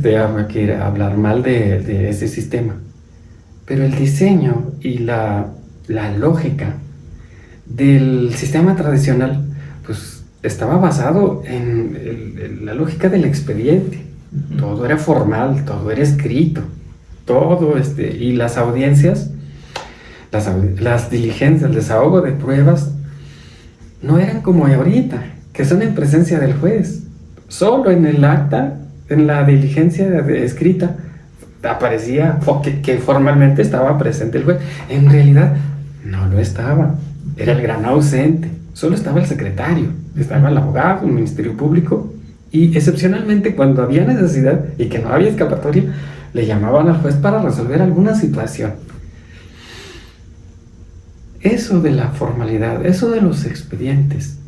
quiera hablar mal de ese sistema, pero el diseño y la lógica del sistema tradicional pues estaba basado en la lógica del expediente. Todo era formal, todo era escrito, todo y las audiencias, las diligencias, el desahogo de pruebas no eran como ahorita, que son en presencia del juez. Solo en el acta, en la diligencia escrita, aparecía que formalmente estaba presente el juez. En realidad no lo estaba, era el gran ausente. Solo estaba el secretario, estaba el abogado, el ministerio público, y excepcionalmente cuando había necesidad y que no había escapatoria, le llamaban al juez para resolver alguna situación. Eso de la formalidad, eso de los expedientes,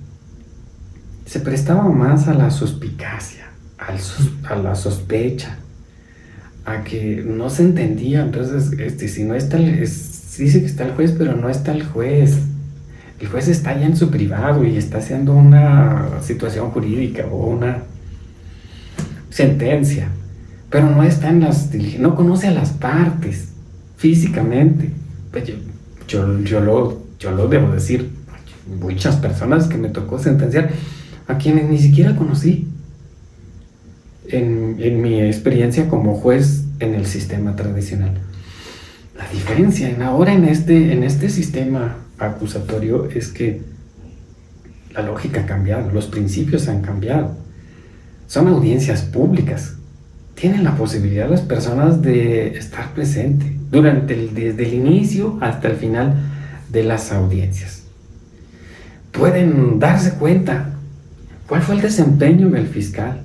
se prestaba más a la suspicacia, a la sospecha, a que no se entendía. Entonces, si no está dice que está el juez, pero no está el juez. El juez está ya en su privado y está haciendo una situación jurídica o una sentencia, pero no está no conoce a las partes físicamente. Pues yo lo debo decir, muchas personas que me tocó sentenciar a quienes ni siquiera conocí en mi experiencia como juez en el sistema tradicional. La diferencia ahora en este sistema acusatorio es que la lógica ha cambiado, los principios han cambiado. Son audiencias públicas. Tienen la posibilidad las personas de estar presentes desde el inicio hasta el final de las audiencias. Pueden darse cuenta cuál fue el desempeño del fiscal,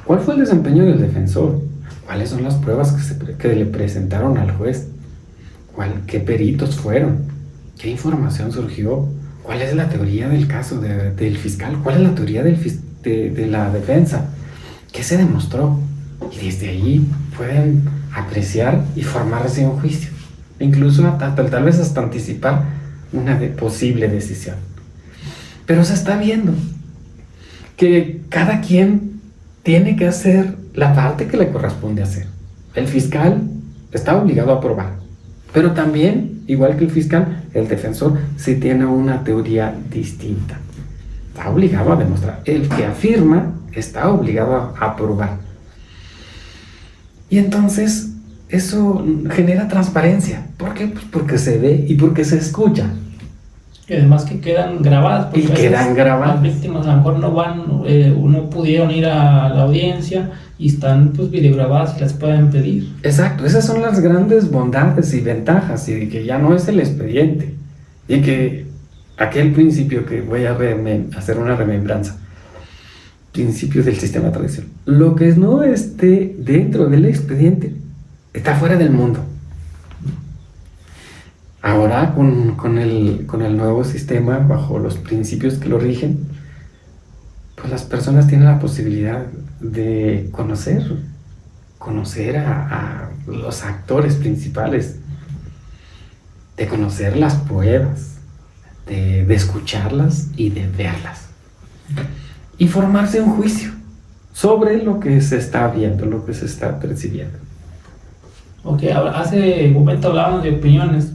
cuál fue el desempeño del defensor, cuáles son las pruebas que le presentaron al juez, qué peritos fueron, qué información surgió, cuál es la teoría del caso del fiscal, cuál es la teoría de la defensa, qué se demostró, y desde ahí pueden apreciar y formarse un juicio, incluso tal vez hasta anticipar una posible decisión. Pero se está viendo que cada quien tiene que hacer la parte que le corresponde hacer. El fiscal está obligado a probar, pero también, igual que el fiscal, el defensor sí tiene una teoría distinta. Está obligado a demostrar. El que afirma está obligado a probar. Y entonces eso genera transparencia. ¿Por qué? Pues porque se ve y porque se escucha. Y además que quedan grabadas. Y quedan grabadas. Las víctimas a lo mejor no van, no pudieron ir a la audiencia y están pues videograbadas y las pueden pedir. Exacto, esas son las grandes bondades y ventajas, y de que ya no es el expediente, y que aquel principio que voy a hacer una remembranza, principio del sistema tradicional, lo que no esté dentro del expediente está fuera del mundo. Ahora con el nuevo sistema, bajo los principios que lo rigen, pues las personas tienen la posibilidad de conocer a los actores principales, de conocer las pruebas, de escucharlas y de verlas, y formarse un juicio sobre lo que se está viendo, lo que se está percibiendo. Ok, hace un momento hablábamos de opiniones.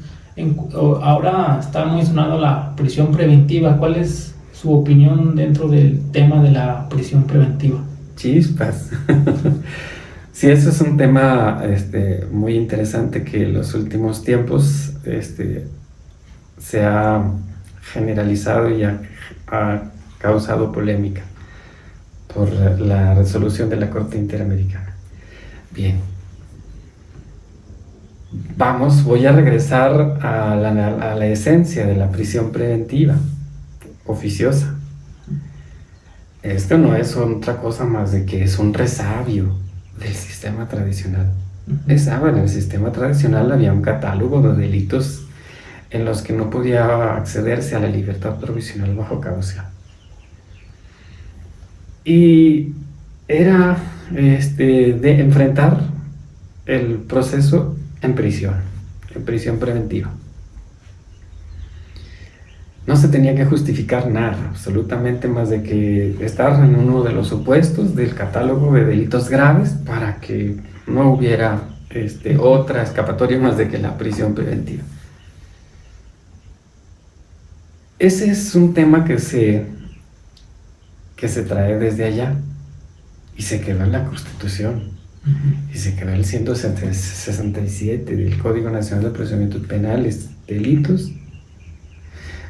Ahora está muy sonado la prisión preventiva. ¿Cuál es su opinión dentro del tema de la prisión preventiva? Chispas. Sí, eso es un tema muy interesante que en los últimos tiempos se ha generalizado y ha causado polémica por la resolución de la Corte Interamericana. Bien. Voy a regresar a la esencia de la prisión preventiva oficiosa. Esto no es otra cosa más de que es un resabio del sistema tradicional. En el sistema tradicional había un catálogo de delitos en los que no podía accederse a la libertad provisional bajo caución. Y era de enfrentar el proceso en prisión preventiva. No se tenía que justificar nada, absolutamente, más de que estar en uno de los supuestos del catálogo de delitos graves para que no hubiera otra escapatoria más de que la prisión preventiva. Ese es un tema que se trae desde allá y se quedó en la Constitución. Y se quedó el 167 del Código Nacional de Procedimientos Penales, delitos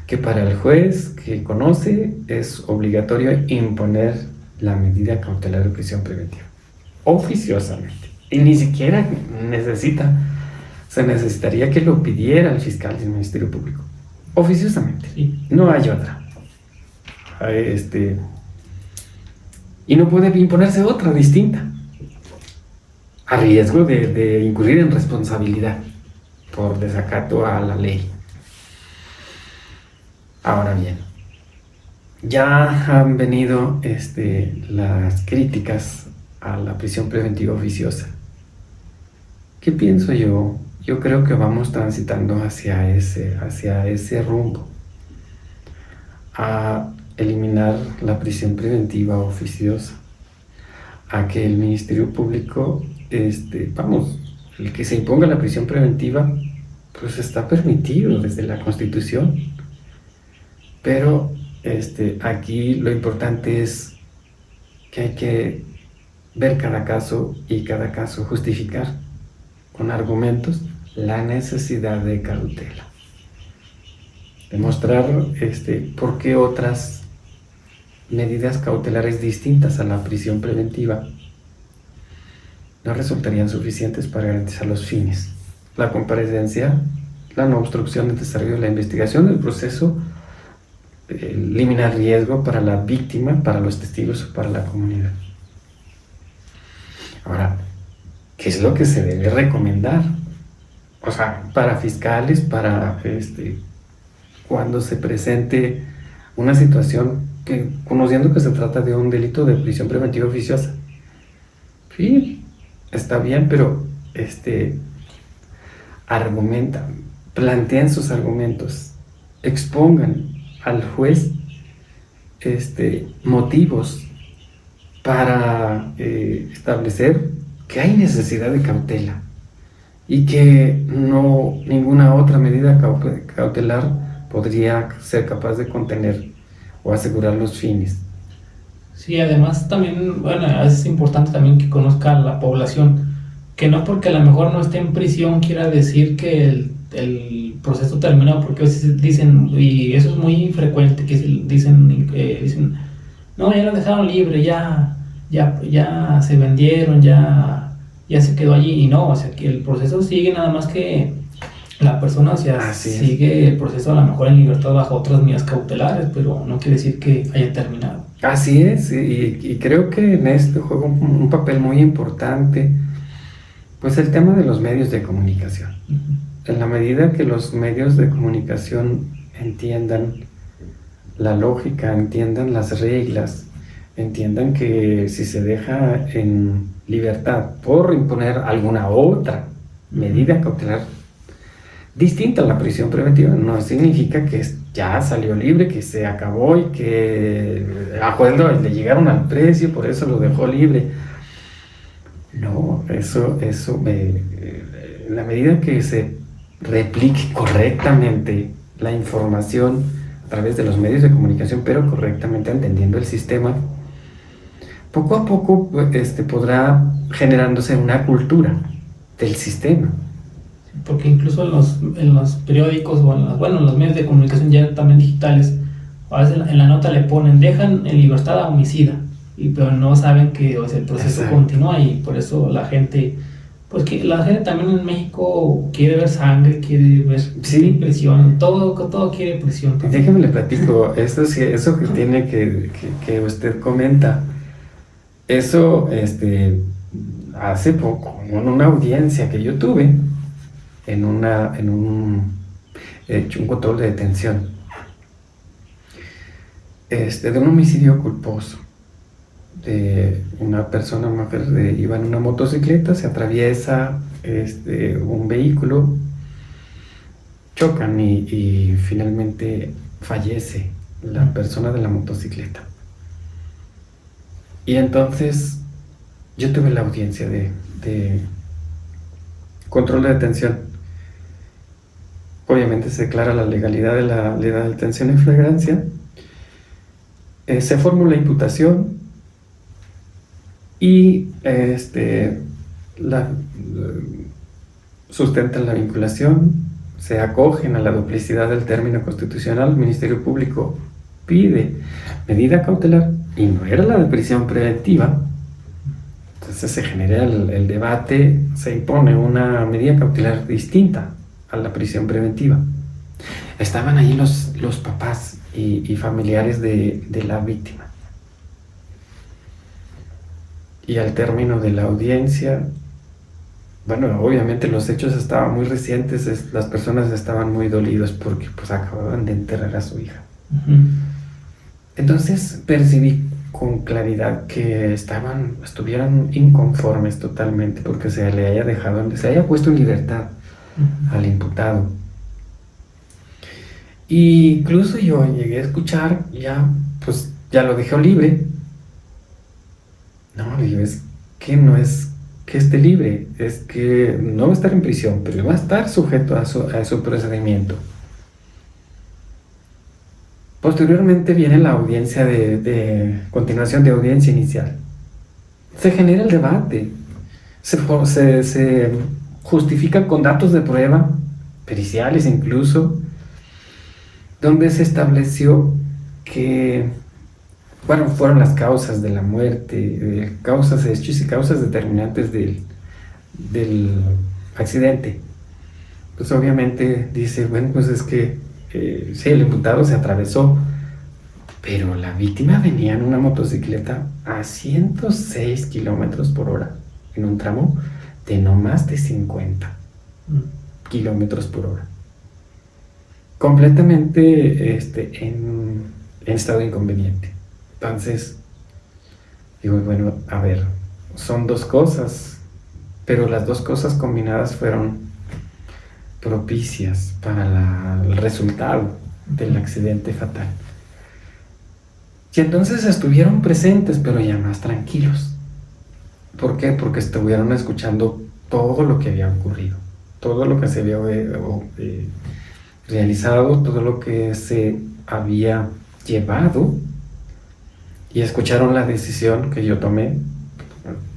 que para el juez que conoce es obligatorio imponer la medida cautelar de prisión preventiva, oficiosamente. Y ni siquiera se necesitaría que lo pidiera el fiscal del Ministerio Público, oficiosamente. Sí. No hay otra. Y no puede imponerse otra distinta, a riesgo de incurrir en responsabilidad por desacato a la ley. Ahora bien, ya han venido las críticas a la prisión preventiva oficiosa. ¿Qué pienso yo? Yo creo que vamos transitando hacia ese rumbo, a eliminar la prisión preventiva oficiosa, a que el Ministerio Público, el que se imponga la prisión preventiva, pues está permitido desde la Constitución. Pero aquí lo importante es que hay que ver cada caso y cada caso justificar con argumentos la necesidad de cautela. Demostrar por qué otras medidas cautelares distintas a la prisión preventiva no resultarían suficientes para garantizar los fines: la comparecencia, la no obstrucción del desarrollo de la investigación del proceso, eliminar riesgo para la víctima, para los testigos o para la comunidad. Ahora, ¿qué es lo que se debe recomendar? O sea, para fiscales, para cuando se presente una situación que, conociendo que se trata de un delito de prisión preventiva oficiosa, sí, está bien, pero argumentan, plantean sus argumentos, expongan al juez motivos para establecer que hay necesidad de cautela y que ninguna otra medida cautelar podría ser capaz de contener o asegurar los fines. Sí, además también, es importante también que conozca a la población, que no porque a lo mejor no esté en prisión quiera decir que el proceso terminó, porque a veces dicen, y eso es muy frecuente, que dicen, no, ya lo dejaron libre, ya se vendieron, ya se quedó allí, y no, o sea, que el proceso sigue, nada más que la persona, o sea, sigue el proceso a lo mejor en libertad bajo otras medidas cautelares, pero no quiere decir que haya terminado. Así es, y creo que en esto juega un papel muy importante, pues el tema de los medios de comunicación. En la medida que los medios de comunicación entiendan la lógica, entiendan las reglas, entiendan que si se deja en libertad por imponer alguna otra medida cautelar distinta a la prisión preventiva, no significa que ya salió libre, que se acabó y que a Jueldo le llegaron al precio, por eso lo dejó libre. No, en la medida que se replique correctamente la información a través de los medios de comunicación, pero correctamente entendiendo el sistema, poco a poco podrá generándose una cultura del sistema. Porque incluso en los periódicos o en los medios de comunicación ya también digitales, a veces en la nota le ponen, dejan en libertad a homicida, pero no saben que, o sea, el proceso continúa, y por eso la gente, pues que la gente también en México quiere ver sangre, quiere ver prisión, todo quiere prisión también. Déjame le platico, eso que tiene que usted comenta, eso hace poco, en una audiencia que yo tuve, en un control de detención de un homicidio culposo de una persona, mujer, iba en una motocicleta, se atraviesa un vehículo, chocan y finalmente fallece la persona de la motocicleta. Y entonces yo tuve la audiencia de control de detención. Obviamente se declara la legalidad de la detención en flagrancia, se formula imputación y sustentan la vinculación, se acogen a la duplicidad del término constitucional. El Ministerio Público pide medida cautelar y no era la de prisión preventiva. Entonces se genera el debate, se impone una medida cautelar distinta a la prisión preventiva. Estaban ahí los papás y familiares de la víctima. Y al término de la audiencia, bueno, obviamente los hechos estaban muy recientes, las personas estaban muy dolidas porque pues acababan de enterrar a su hija. Entonces percibí con claridad que estuvieran inconformes totalmente porque se haya puesto en libertad al imputado. Y incluso yo llegué a escuchar, ya lo dejó libre. No, es que no es que esté libre, es que no va a estar en prisión, pero va a estar sujeto a su procedimiento. Posteriormente viene la audiencia de continuación de audiencia inicial. Se genera el debate, se justifica con datos de prueba, periciales incluso, donde se estableció que, fueron las causas de la muerte, causas, hechos y causas determinantes del accidente. Pues obviamente dice, es que sí, el imputado se atravesó, pero la víctima venía en una motocicleta a 106 kilómetros por hora, en un tramo de no más de 50 kilómetros por hora. Completamente en estado inconveniente. Entonces, digo, a ver, son dos cosas, pero las dos cosas combinadas fueron propicias para el resultado del accidente fatal. Y entonces estuvieron presentes, pero ya más tranquilos. ¿Por qué? Porque estuvieron escuchando todo lo que había ocurrido, todo lo que se había realizado, todo lo que se había llevado, y escucharon la decisión que yo tomé,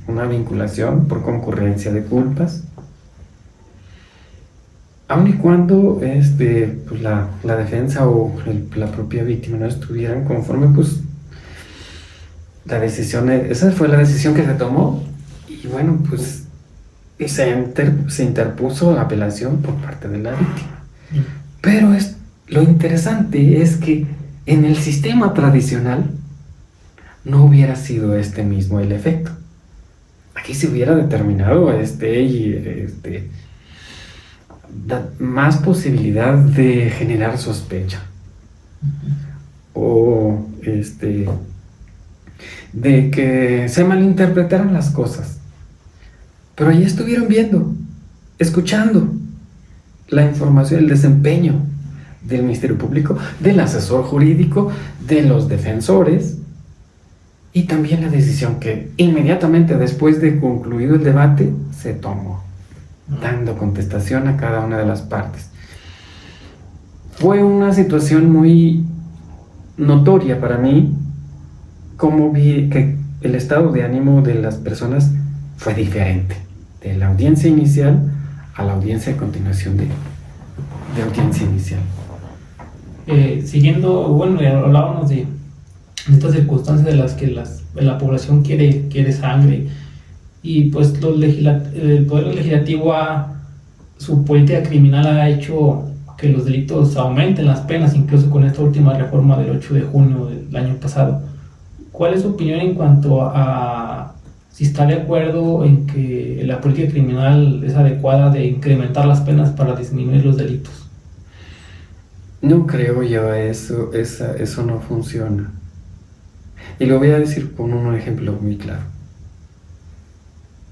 una vinculación por concurrencia de culpas. Aun y cuando pues la defensa o la propia víctima no estuvieran conforme, pues esa fue la decisión que se tomó. Y bueno, pues se interpuso apelación por parte de la víctima. Pero lo interesante es que en el sistema tradicional no hubiera sido mismo el efecto. Aquí se hubiera determinado más posibilidad de generar sospecha o de que se malinterpretaran las cosas. Pero ahí estuvieron viendo, escuchando la información, el desempeño del Ministerio Público, del asesor jurídico, de los defensores, y también la decisión que inmediatamente después de concluido el debate se tomó, dando contestación a cada una de las partes. Fue una situación muy notoria para mí, como vi que el estado de ánimo de las personas fue diferente, de la audiencia inicial a la audiencia de continuación de audiencia inicial. Siguiendo, bueno, hablábamos de estas circunstancias de las que la población quiere sangre, y pues el Poder Legislativo su política criminal ha hecho que los delitos aumenten las penas, incluso con esta última reforma del 8 de junio del año pasado. ¿Cuál es su opinión en cuanto a si está de acuerdo en que la política criminal es adecuada de incrementar las penas para disminuir los delitos? No creo yo eso no funciona. Y lo voy a decir con un ejemplo muy claro.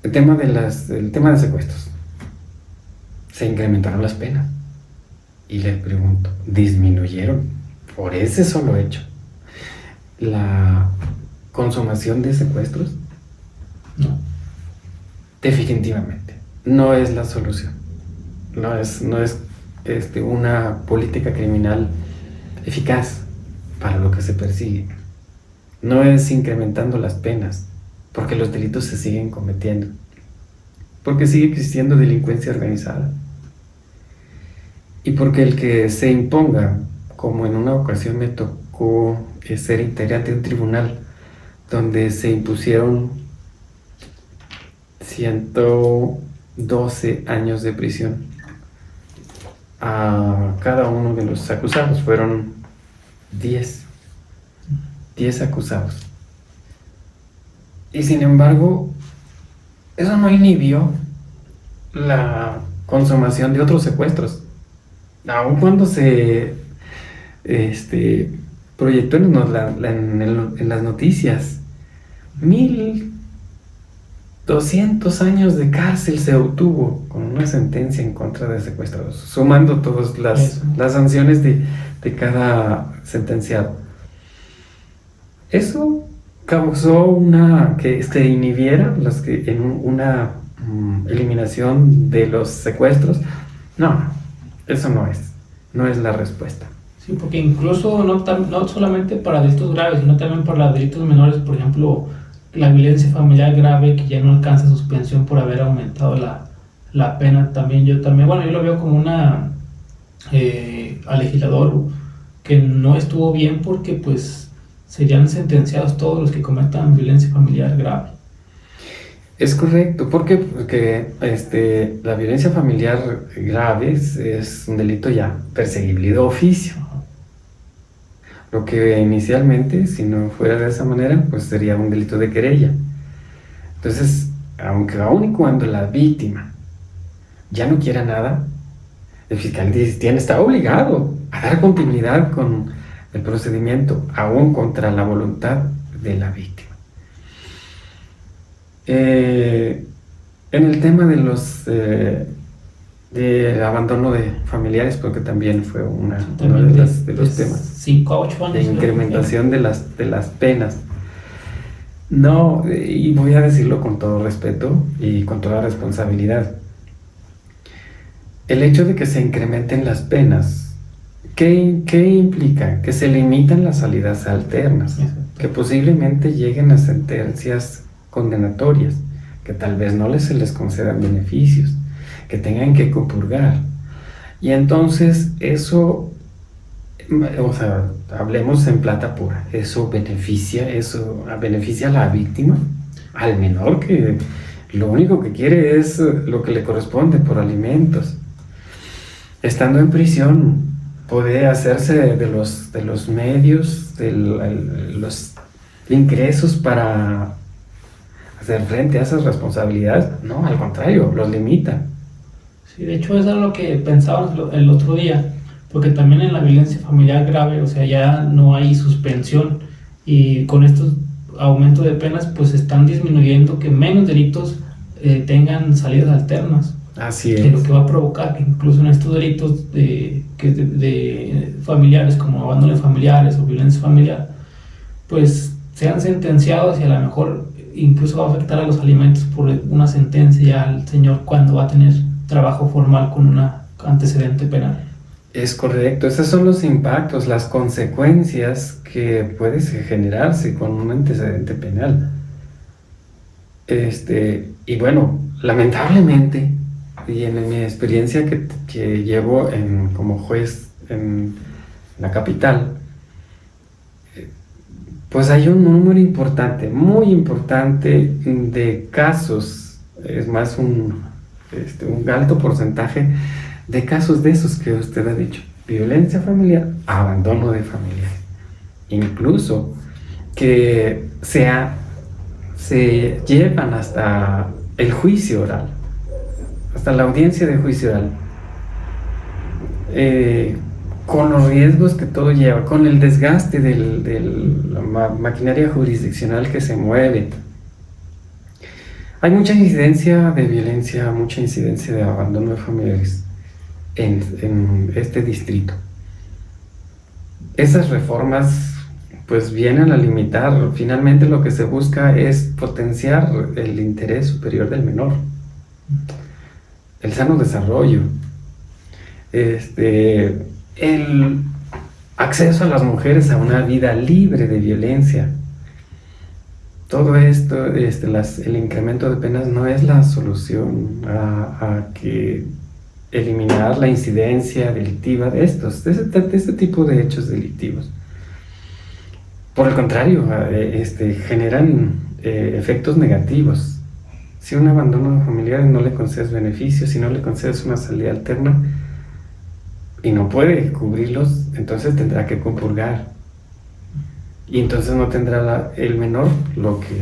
El tema de secuestros. Se incrementaron las penas. Y les pregunto, ¿disminuyeron por ese solo hecho la consumación de secuestros? No. Definitivamente. No es la solución. No es una política criminal eficaz para lo que se persigue. No es incrementando las penas, porque los delitos se siguen cometiendo, porque sigue existiendo delincuencia organizada, y porque el que se imponga, como en una ocasión me tocó ser integrante de un tribunal donde se impusieron 112 años de prisión a cada uno de los acusados. Fueron 10 acusados. Y sin embargo, eso no inhibió la consumación de otros secuestros. Aun cuando se proyectó en las noticias, 1,200 años de cárcel se obtuvo con una sentencia en contra de secuestrados, sumando todas las sanciones de cada sentenciado. Eso causó que se inhibiera una eliminación de los secuestros. No, eso no es la respuesta. Sí, porque incluso no solamente para delitos graves, sino también para delitos menores, por ejemplo, la violencia familiar grave, que ya no alcanza suspensión por haber aumentado la pena. Yo lo veo como al legislador que no estuvo bien, porque pues serían sentenciados todos los que cometan violencia familiar grave. Es correcto, porque la violencia familiar grave es un delito ya perseguible de oficio. Lo que inicialmente, si no fuera de esa manera, pues sería un delito de querella. Entonces, aun y cuando la víctima ya no quiera nada, el fiscal está obligado a dar continuidad con el procedimiento, aún contra la voluntad de la víctima. En el tema de de abandono de familiares, porque también fue uno de los temas 5 a 8 años de incrementación de las penas. No, y voy a decirlo con todo respeto y con toda responsabilidad. El hecho de que se incrementen las penas, ¿qué implica? Que se limitan las salidas alternas, que posiblemente lleguen a sentencias condenatorias, que tal vez no se les concedan beneficios, que tengan que compurgar. Y entonces eso, o sea, hablemos en plata pura, eso beneficia a la víctima, al menor, que lo único que quiere es lo que le corresponde por alimentos. Estando en prisión, puede hacerse de los medios, los ingresos para hacer frente a esas responsabilidades. No, al contrario, los limita. Sí, de hecho eso es lo que pensaba el otro día, porque también en la violencia familiar grave, o sea, ya no hay suspensión, y con estos aumentos de penas pues están disminuyendo que menos delitos tengan salidas alternas. Así Que es. lo que va a provocar que incluso en estos delitos de familiares, como abandono de familiares o violencia familiar, pues sean sentenciados, y a lo mejor incluso va a afectar a los alimentos por una sentencia al señor cuando va a tener trabajo formal con un antecedente penal. Es correcto, esos son los impactos, las consecuencias que puede generarse con un antecedente penal. Y bueno, lamentablemente, y en mi experiencia que llevo como juez en la capital, pues hay un número importante, muy importante de casos, es más un alto porcentaje de casos de esos que usted ha dicho: violencia familiar, abandono de familia, incluso que se llevan hasta el juicio oral, hasta la audiencia de juicio oral, con los riesgos que todo lleva, con el desgaste de la maquinaria jurisdiccional que se mueve. Hay mucha incidencia de violencia, mucha incidencia de abandono de familiares en este distrito. Esas reformas pues vienen a limitar. Finalmente lo que se busca es potenciar el interés superior del menor, el sano desarrollo, el acceso a las mujeres a una vida libre de violencia. Todo esto, el incremento de penas no es la solución a que eliminar la incidencia delictiva de este tipo de hechos delictivos. Por el contrario, generan efectos negativos. Si un abandono de familiares no le concedes beneficios, si no le concedes una salida alterna y no puede cubrirlos, entonces tendrá que compurgar. Y entonces no tendrá el menor lo que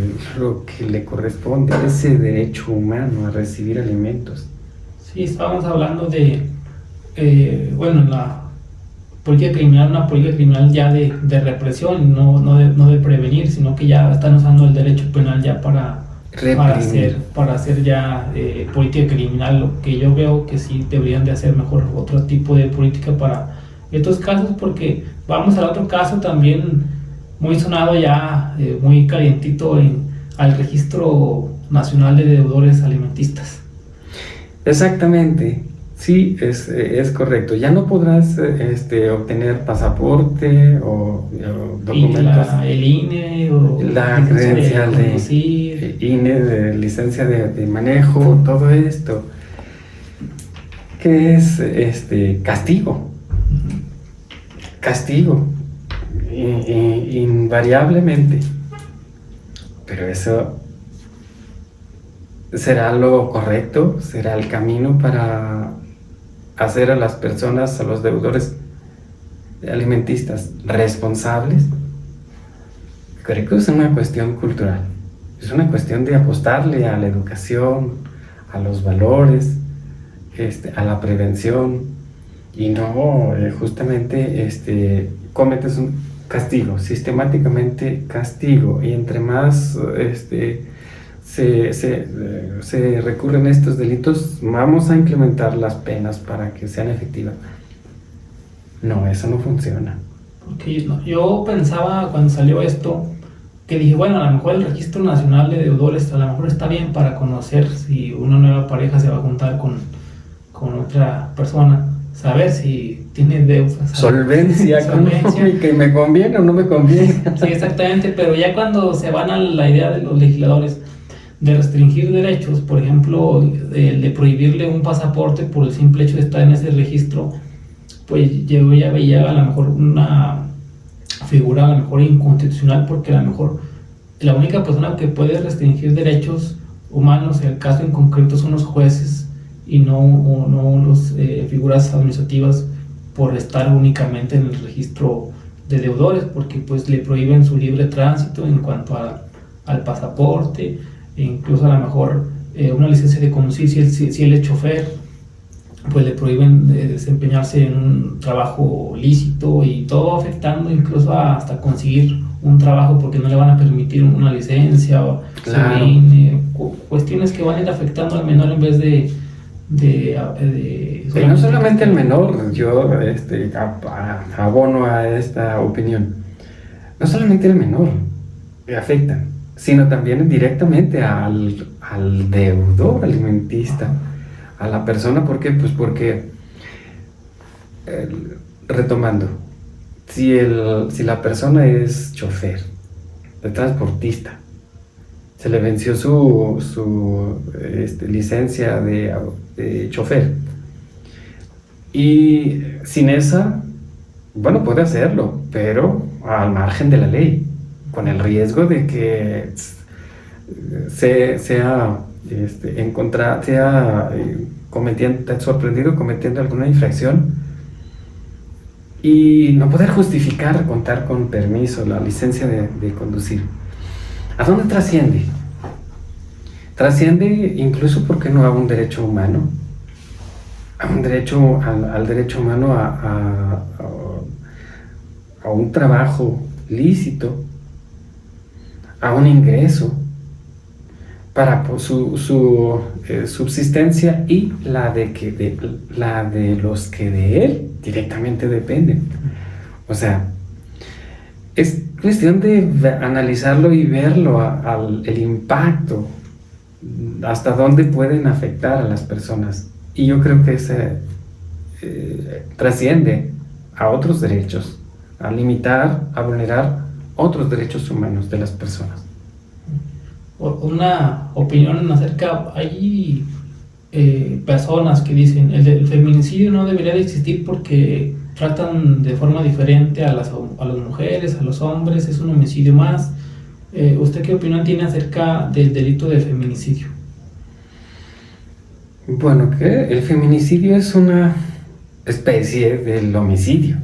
le corresponde, ese derecho humano a recibir alimentos. Sí, estábamos hablando de, la política criminal, una política criminal ya de represión, no de prevenir, sino que ya están usando el derecho penal ya para hacer ya política criminal. Lo que yo veo que sí deberían de hacer mejor otro tipo de política para estos casos, porque vamos al otro caso también muy sonado ya, muy calientito, al Registro Nacional de Deudores Alimentistas. Exactamente, sí, es correcto. Ya no podrás obtener pasaporte o documentos. El INE o la credencial de INE, de licencia de manejo, todo esto, que es castigo. Castigo, invariablemente. Pero eso ¿será lo correcto? ¿Será el camino para hacer a las personas, a los deudores alimentistas, responsables? Creo que es una cuestión cultural, es una cuestión de apostarle a la educación, a los valores, a la prevención, y no justamente cometes un castigo, sistemáticamente castigo, y entre más se recurren a estos delitos, vamos a implementar las penas para que sean efectivas. No, eso no funciona. Porque yo pensaba cuando salió esto, que dije, bueno, a lo mejor el Registro Nacional de Deudores a lo mejor está bien para conocer si una nueva pareja se va a juntar con otra persona, saber si tiene deudas. Solvencia. Que me conviene o no me conviene. Sí, exactamente, pero ya cuando se van a la idea de los legisladores de restringir derechos, por ejemplo, de prohibirle un pasaporte por el simple hecho de estar en ese registro, pues yo ya veía a lo mejor una figura a lo mejor inconstitucional, porque a lo mejor la única persona que puede restringir derechos humanos, en el caso en concreto, son los jueces y no las figuras administrativas, por estar únicamente en el registro de deudores, porque pues le prohíben su libre tránsito en cuanto al pasaporte, e incluso a lo mejor una licencia de conducir si él es chofer, pues le prohíben desempeñarse en un trabajo lícito, y todo afectando incluso hasta conseguir un trabajo, porque no le van a permitir una licencia o Claro. cuestiones que van a ir afectando al menor en vez de Y no solamente el menor, yo abono a esta opinión. No solamente el menor le afecta, sino también directamente al deudor alimentista, a la persona. ¿Por qué? Pues porque, retomando, si la persona es chofer, es transportista, se le venció su licencia de chofer, y sin esa, bueno, puede hacerlo, pero al margen de la ley, con el riesgo de que sea sorprendido cometiendo alguna infracción, y no poder justificar contar con permiso, la licencia de conducir. ¿A dónde trasciende? Trasciende incluso, ¿por qué no?, a un derecho humano, al derecho humano a un trabajo lícito, a un ingreso para su subsistencia y la de los que de él directamente dependen. O sea, es cuestión de analizarlo y verlo, el impacto, hasta dónde pueden afectar a las personas. Y yo creo que trasciende a otros derechos, a limitar, a vulnerar otros derechos humanos de las personas. Una opinión acerca, hay personas que dicen el feminicidio no debería de existir porque tratan de forma diferente a las mujeres, a los hombres, es un homicidio más. ¿Usted qué opinión tiene acerca del delito de feminicidio? Bueno, que el feminicidio es una especie del homicidio,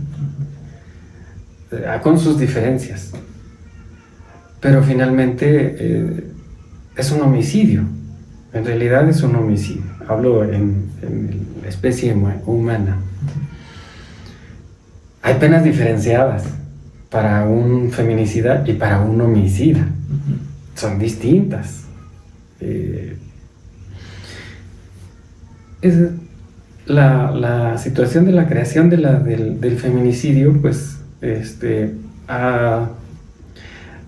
con sus diferencias, pero finalmente es un homicidio. En realidad es un homicidio. Hablo en la especie humana. Hay penas diferenciadas para un feminicida y para un homicida. Son distintas. Es la situación de la creación del feminicidio, pues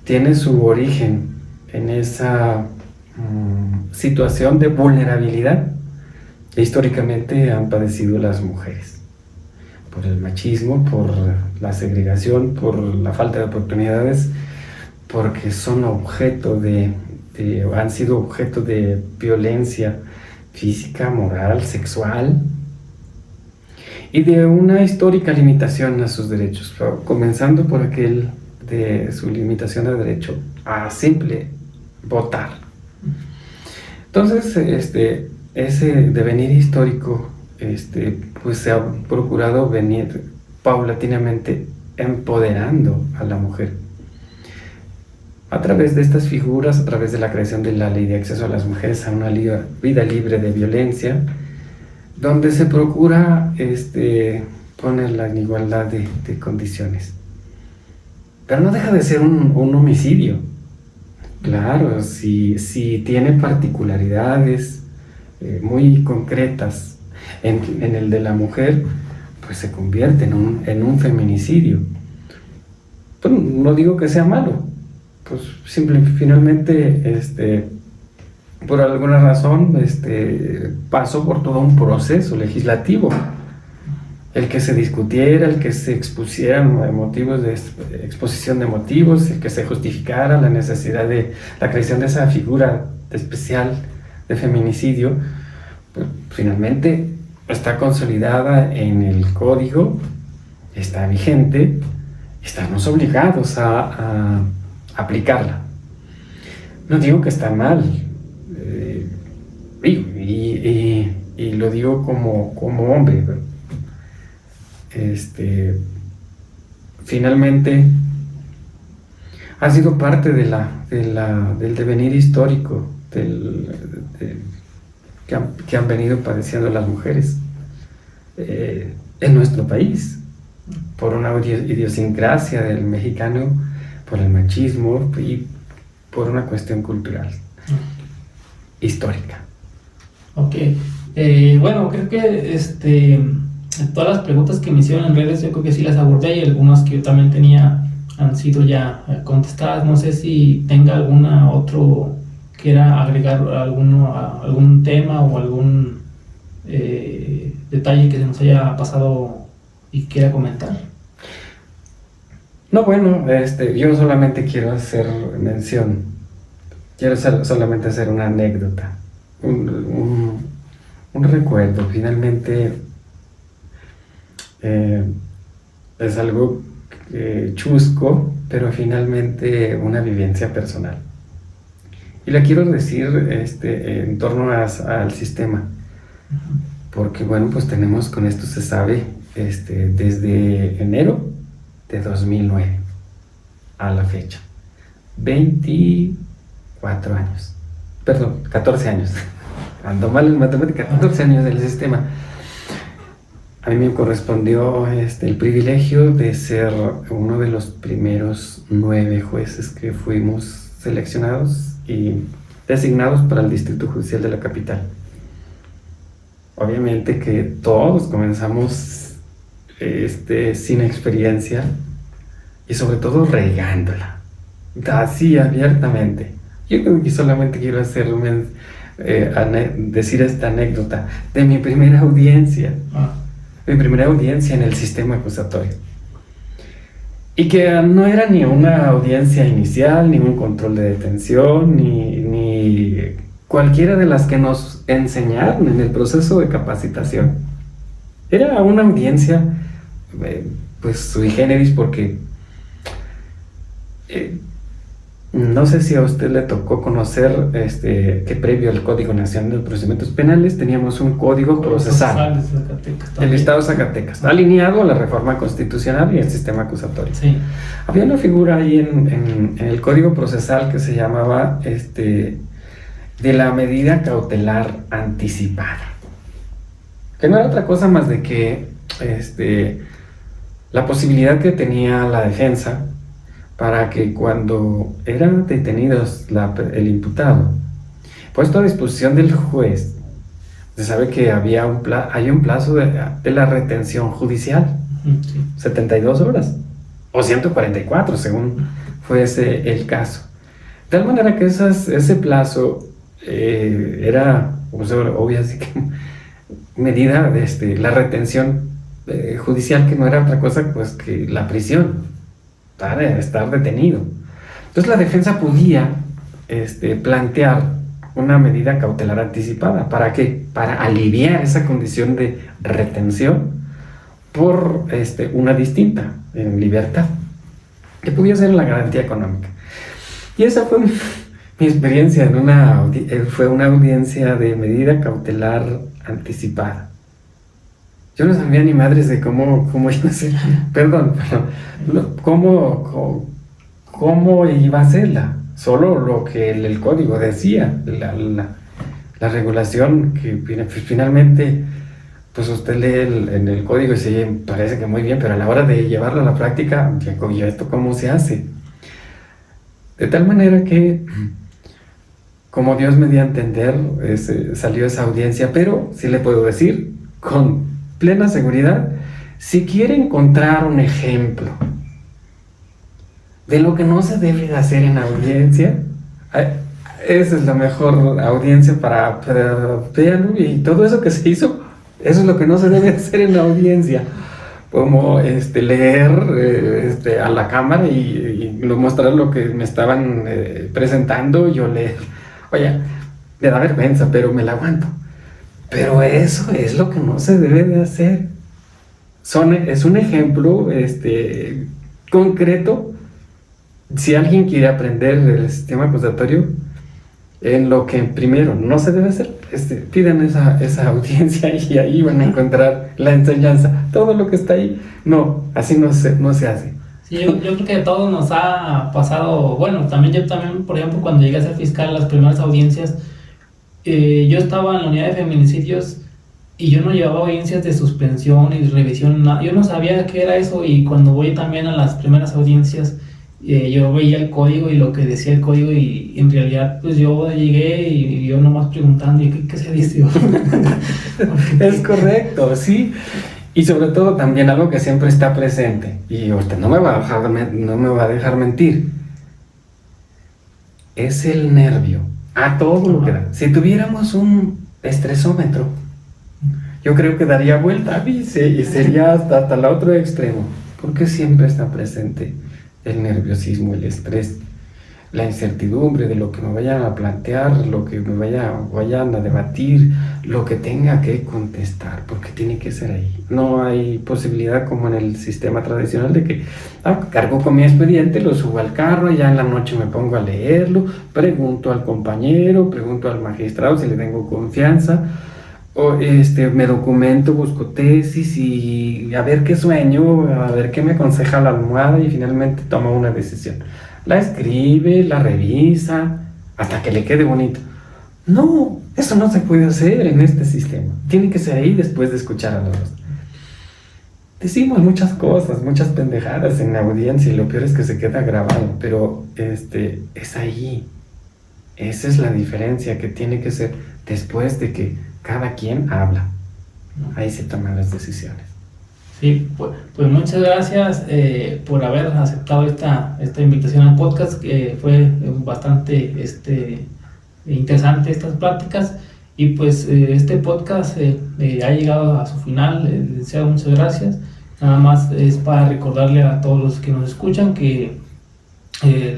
tiene su origen en esa situación de vulnerabilidad que históricamente han padecido las mujeres, por el machismo, por la segregación, por la falta de oportunidades, porque son han sido objeto de violencia física, moral, sexual, y de una histórica limitación a sus derechos, comenzando por aquel de su limitación al derecho a simple votar. Entonces, ese devenir histórico, pues se ha procurado venir paulatinamente empoderando a la mujer a través de estas figuras, a través de la creación de la ley de acceso a las mujeres a una vida libre de violencia, donde se procura ponerla en igualdad de condiciones. Pero no deja de ser un homicidio. Claro, si tiene particularidades muy concretas en el de la mujer, pues se convierte en un feminicidio. Pues no digo que sea malo, pues finalmente por alguna razón pasó por todo un proceso legislativo, el que se discutiera, el que se expusieran motivos de exposición de motivos, el que se justificara la necesidad de la creación de esa figura especial de feminicidio, pues, finalmente está consolidada en el código, está vigente, estamos obligados a aplicarla. No digo que está mal, y lo digo como hombre. Finalmente ha sido parte del devenir histórico que han venido padeciendo las mujeres en nuestro país, por una idiosincrasia del mexicano, por el machismo y por una cuestión cultural, histórica. Ok, bueno, creo que todas las preguntas que me hicieron en redes, yo creo que sí las abordé, y algunas que yo también tenía han sido ya contestadas. No sé si tenga alguna otro, quiera agregar algún tema o algún detalle que se nos haya pasado y quiera comentar. No, bueno, yo solamente quiero hacer mención, solamente hacer una anécdota, un recuerdo. Finalmente es algo chusco, pero finalmente una vivencia personal. Y la quiero decir en torno al sistema, porque bueno, pues tenemos, con esto se sabe, desde enero de 2009 a la fecha, 24 años, perdón, 14 años, ando mal en matemática, 14 años del sistema. A mí me correspondió el privilegio de ser uno de los primeros 9 jueces que fuimos seleccionados y designados para el Distrito Judicial de la capital. Obviamente que todos comenzamos sin experiencia y sobre todo regándola, así abiertamente. Yo creo que solamente quiero decir esta anécdota de mi primera audiencia. Mi primera audiencia en el sistema acusatorio, y que no era ni una audiencia inicial, ni un control de detención, ni cualquiera de las que nos enseñaron en el proceso de capacitación. Era una audiencia pues sui generis, porque no sé si a usted le tocó conocer que previo al Código Nacional de Procedimientos Penales teníamos un código procesal del Estado de Zacatecas, alineado a la reforma constitucional y el sistema acusatorio. Sí. Había una figura ahí en el código procesal que se llamaba de la medida cautelar anticipada, que no era otra cosa más de que la posibilidad que tenía la defensa para que, cuando eran detenidos el imputado, puesto a disposición del juez, se sabe que hay un plazo de la retención judicial, sí, 72 horas o 144, según fuese el caso. De tal manera que ese plazo era, pues, obvio, así que medida de la retención judicial, que no era otra cosa pues que la prisión, estar detenido. Entonces la defensa podía plantear una medida cautelar anticipada. ¿Para qué? Para aliviar esa condición de retención por una distinta, en libertad, que podía ser la garantía económica. Y esa fue mi experiencia fue una audiencia de medida cautelar anticipada. Yo no sabía ni madres de cómo iba a ser, cómo iba a serla, solo lo que el código decía, la regulación, que finalmente, pues usted lee en el código y sí, parece que muy bien, pero a la hora de llevarlo a la práctica, ¿y esto cómo se hace? De tal manera que, como Dios me dio a entender, salió esa audiencia, pero sí le puedo decir con plena seguridad, si quiere encontrar un ejemplo de lo que no se debe de hacer en audiencia, esa es la mejor audiencia para véanlo, y todo eso que se hizo, eso es lo que no se debe hacer en la audiencia, como leer a la cámara y mostrar lo que me estaban presentando, yo leer. Oye, Me da vergüenza, pero me la aguanto. Pero eso es lo que no se debe de hacer. Es un ejemplo concreto. Si alguien quiere aprender el sistema acusatorio, en lo que primero no se debe hacer, pidan esa audiencia y ahí van a encontrar la enseñanza. Todo lo que está ahí, no, así no se hace. Sí, yo creo que a todos nos ha pasado, bueno, yo también, por ejemplo, cuando llegué a ser fiscal, las primeras audiencias, yo estaba en la unidad de feminicidios y yo no llevaba audiencias de suspensión y revisión, nada. Yo no sabía qué era eso, y cuando voy también a las primeras audiencias, yo veía el código y lo que decía el código, y en realidad pues yo llegué y yo nomás preguntando, ¿y qué se dice? Es correcto, sí. Y sobre todo también algo que siempre está presente, y usted no me va a dejar mentir, es el nervio. A todo lo que da. Si tuviéramos un estresómetro, yo creo que daría vuelta y sería hasta el otro extremo, porque siempre está presente el nerviosismo, el estrés, la incertidumbre de lo que me vayan a plantear, lo que me vayan a debatir, lo que tenga que contestar, porque tiene que ser ahí. No hay posibilidad como en el sistema tradicional de que cargo con mi expediente, lo subo al carro, ya en la noche me pongo a leerlo, pregunto al compañero, pregunto al magistrado si le tengo confianza, o me documento, busco tesis y a ver qué sueño, a ver qué me aconseja la almohada, y finalmente tomo una decisión. La escribe, la revisa, hasta que le quede bonito. No, eso no se puede hacer en este sistema. Tiene que ser ahí después de escuchar a los dos. Decimos muchas cosas, muchas pendejadas en la audiencia, y lo peor es que se queda grabado, pero es ahí. Esa es la diferencia, que tiene que ser después de que cada quien habla. Ahí se toman las decisiones. Sí, pues muchas gracias por haber aceptado esta invitación al podcast, que fue bastante interesante estas pláticas, y pues este podcast ha llegado a su final. Les deseo muchas gracias. Nada más es para recordarle a todos los que nos escuchan que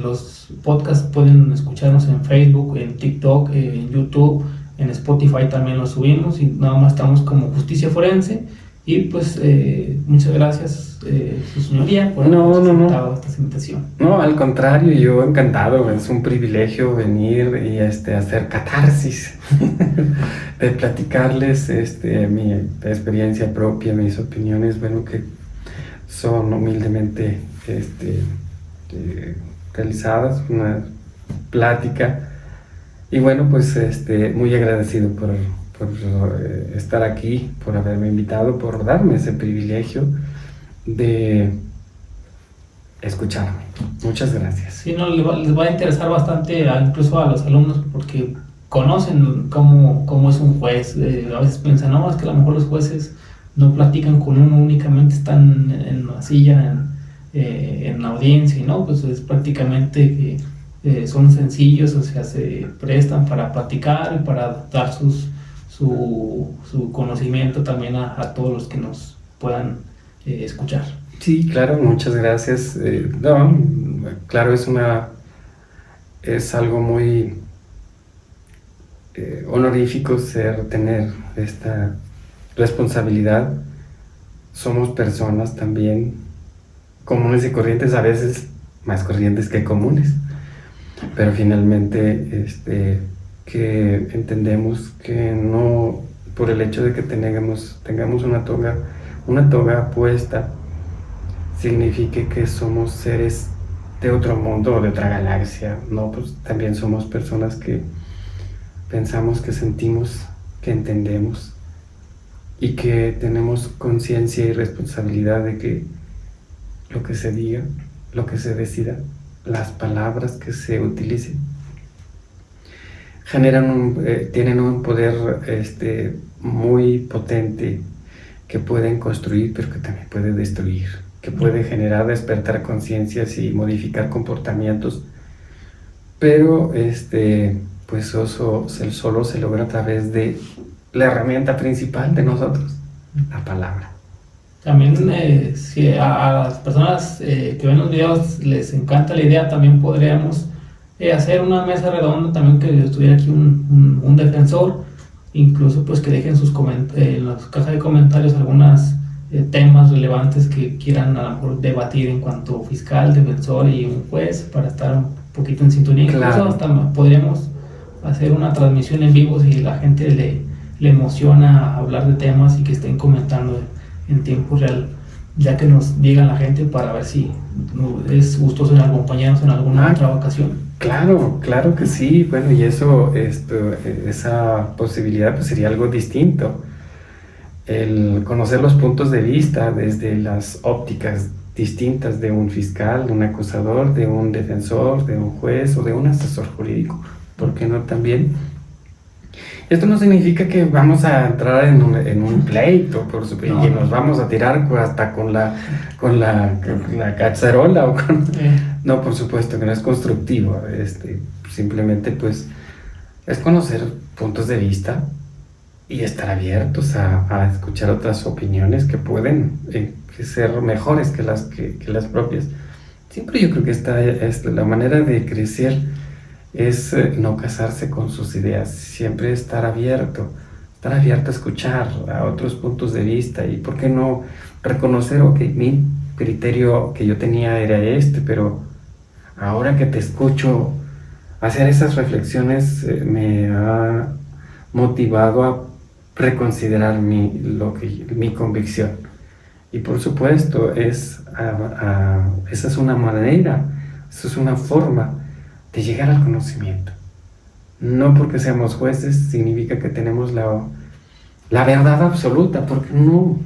los podcasts pueden escucharnos en Facebook, en TikTok, en YouTube, en Spotify también los subimos, y nada más estamos como Justicia Forense. Y pues muchas gracias, su señoría, por haber aceptado esta invitación. No, al contrario, yo encantado. Es un privilegio venir y hacer catarsis, de platicarles mi experiencia propia, mis opiniones, bueno, que son humildemente realizadas, una plática. Y bueno, pues muy agradecido por estar aquí, por haberme invitado, por darme ese privilegio de escucharme. Muchas gracias. Sí, no, les va a interesar bastante, incluso a los alumnos, porque conocen cómo es un juez. A veces piensan, no, es que a lo mejor los jueces no platican con uno, únicamente están en la silla, en la audiencia, y no, pues es prácticamente que son sencillos, o sea, se prestan para platicar y para dar su conocimiento también a todos los que nos puedan escuchar. Sí, claro, muchas gracias. No, claro, es algo muy honorífico tener esta responsabilidad. Somos personas también comunes y corrientes, a veces más corrientes que comunes, pero finalmente que entendemos que no por el hecho de que tengamos una toga puesta signifique que somos seres de otro mundo o de otra galaxia. No, pues también somos personas que pensamos, que sentimos, que entendemos, y que tenemos conciencia y responsabilidad de que lo que se diga, lo que se decida, las palabras que se utilicen, tienen un poder muy potente, que pueden construir, pero que también puede destruir, que puede generar, despertar conciencias y modificar comportamientos, pero pues eso solo se logra a través de la herramienta principal de nosotros, la palabra. También, si a las personas que ven los videos les encanta la idea, también podríamos hacer una mesa redonda también, que estuviera aquí un defensor, incluso pues que dejen en las cajas de comentarios algunos temas relevantes que quieran a lo mejor debatir en cuanto fiscal, defensor y un juez, para estar un poquito en sintonía. Incluso hasta podríamos hacer una transmisión en vivo si la gente le emociona hablar de temas y que estén comentando en tiempo real, ya que nos digan la gente, para ver si es gustoso en acompañarnos en alguna otra ocasión. Claro que sí. Bueno, y esa posibilidad pues sería algo distinto. El conocer los puntos de vista desde las ópticas distintas de un fiscal, de un acusador, de un defensor, de un juez o de un asesor jurídico. ¿Por qué no también? Esto no significa que vamos a entrar en un pleito, por supuesto, y nos vamos a tirar hasta con la cacerola o con... No, por supuesto que no es constructivo. Simplemente pues es conocer puntos de vista y estar abiertos a escuchar otras opiniones que pueden ser mejores que las propias. Siempre yo creo que la manera de crecer es no casarse con sus ideas, siempre estar abierto a escuchar a otros puntos de vista, y por qué no reconocer, ok, mi criterio que yo tenía era pero ahora que te escucho hacer esas reflexiones, me ha motivado a reconsiderar mi convicción. Y por supuesto, esa es una manera, esa es una forma de llegar al conocimiento. No porque seamos jueces significa que tenemos la verdad absoluta, porque no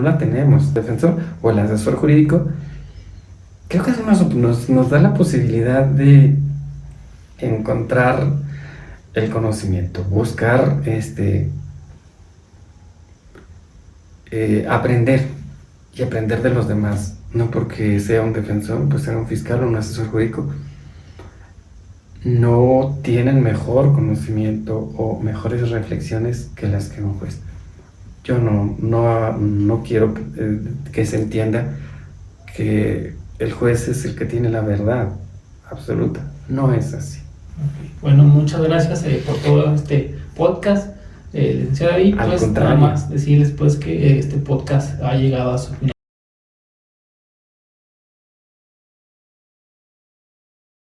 la tenemos. El defensor o el asesor jurídico, creo que nos da la posibilidad de encontrar el conocimiento, buscar aprender y aprender de los demás. No porque sea un defensor, pues sea un fiscal o un asesor jurídico, no tienen mejor conocimiento o mejores reflexiones que las que un juez. Yo no quiero que se entienda que el juez es el que tiene la verdad absoluta. No es así. Bueno, muchas gracias por todo este podcast, licenciado David. Pues nada más decirles pues que este podcast ha llegado a su final.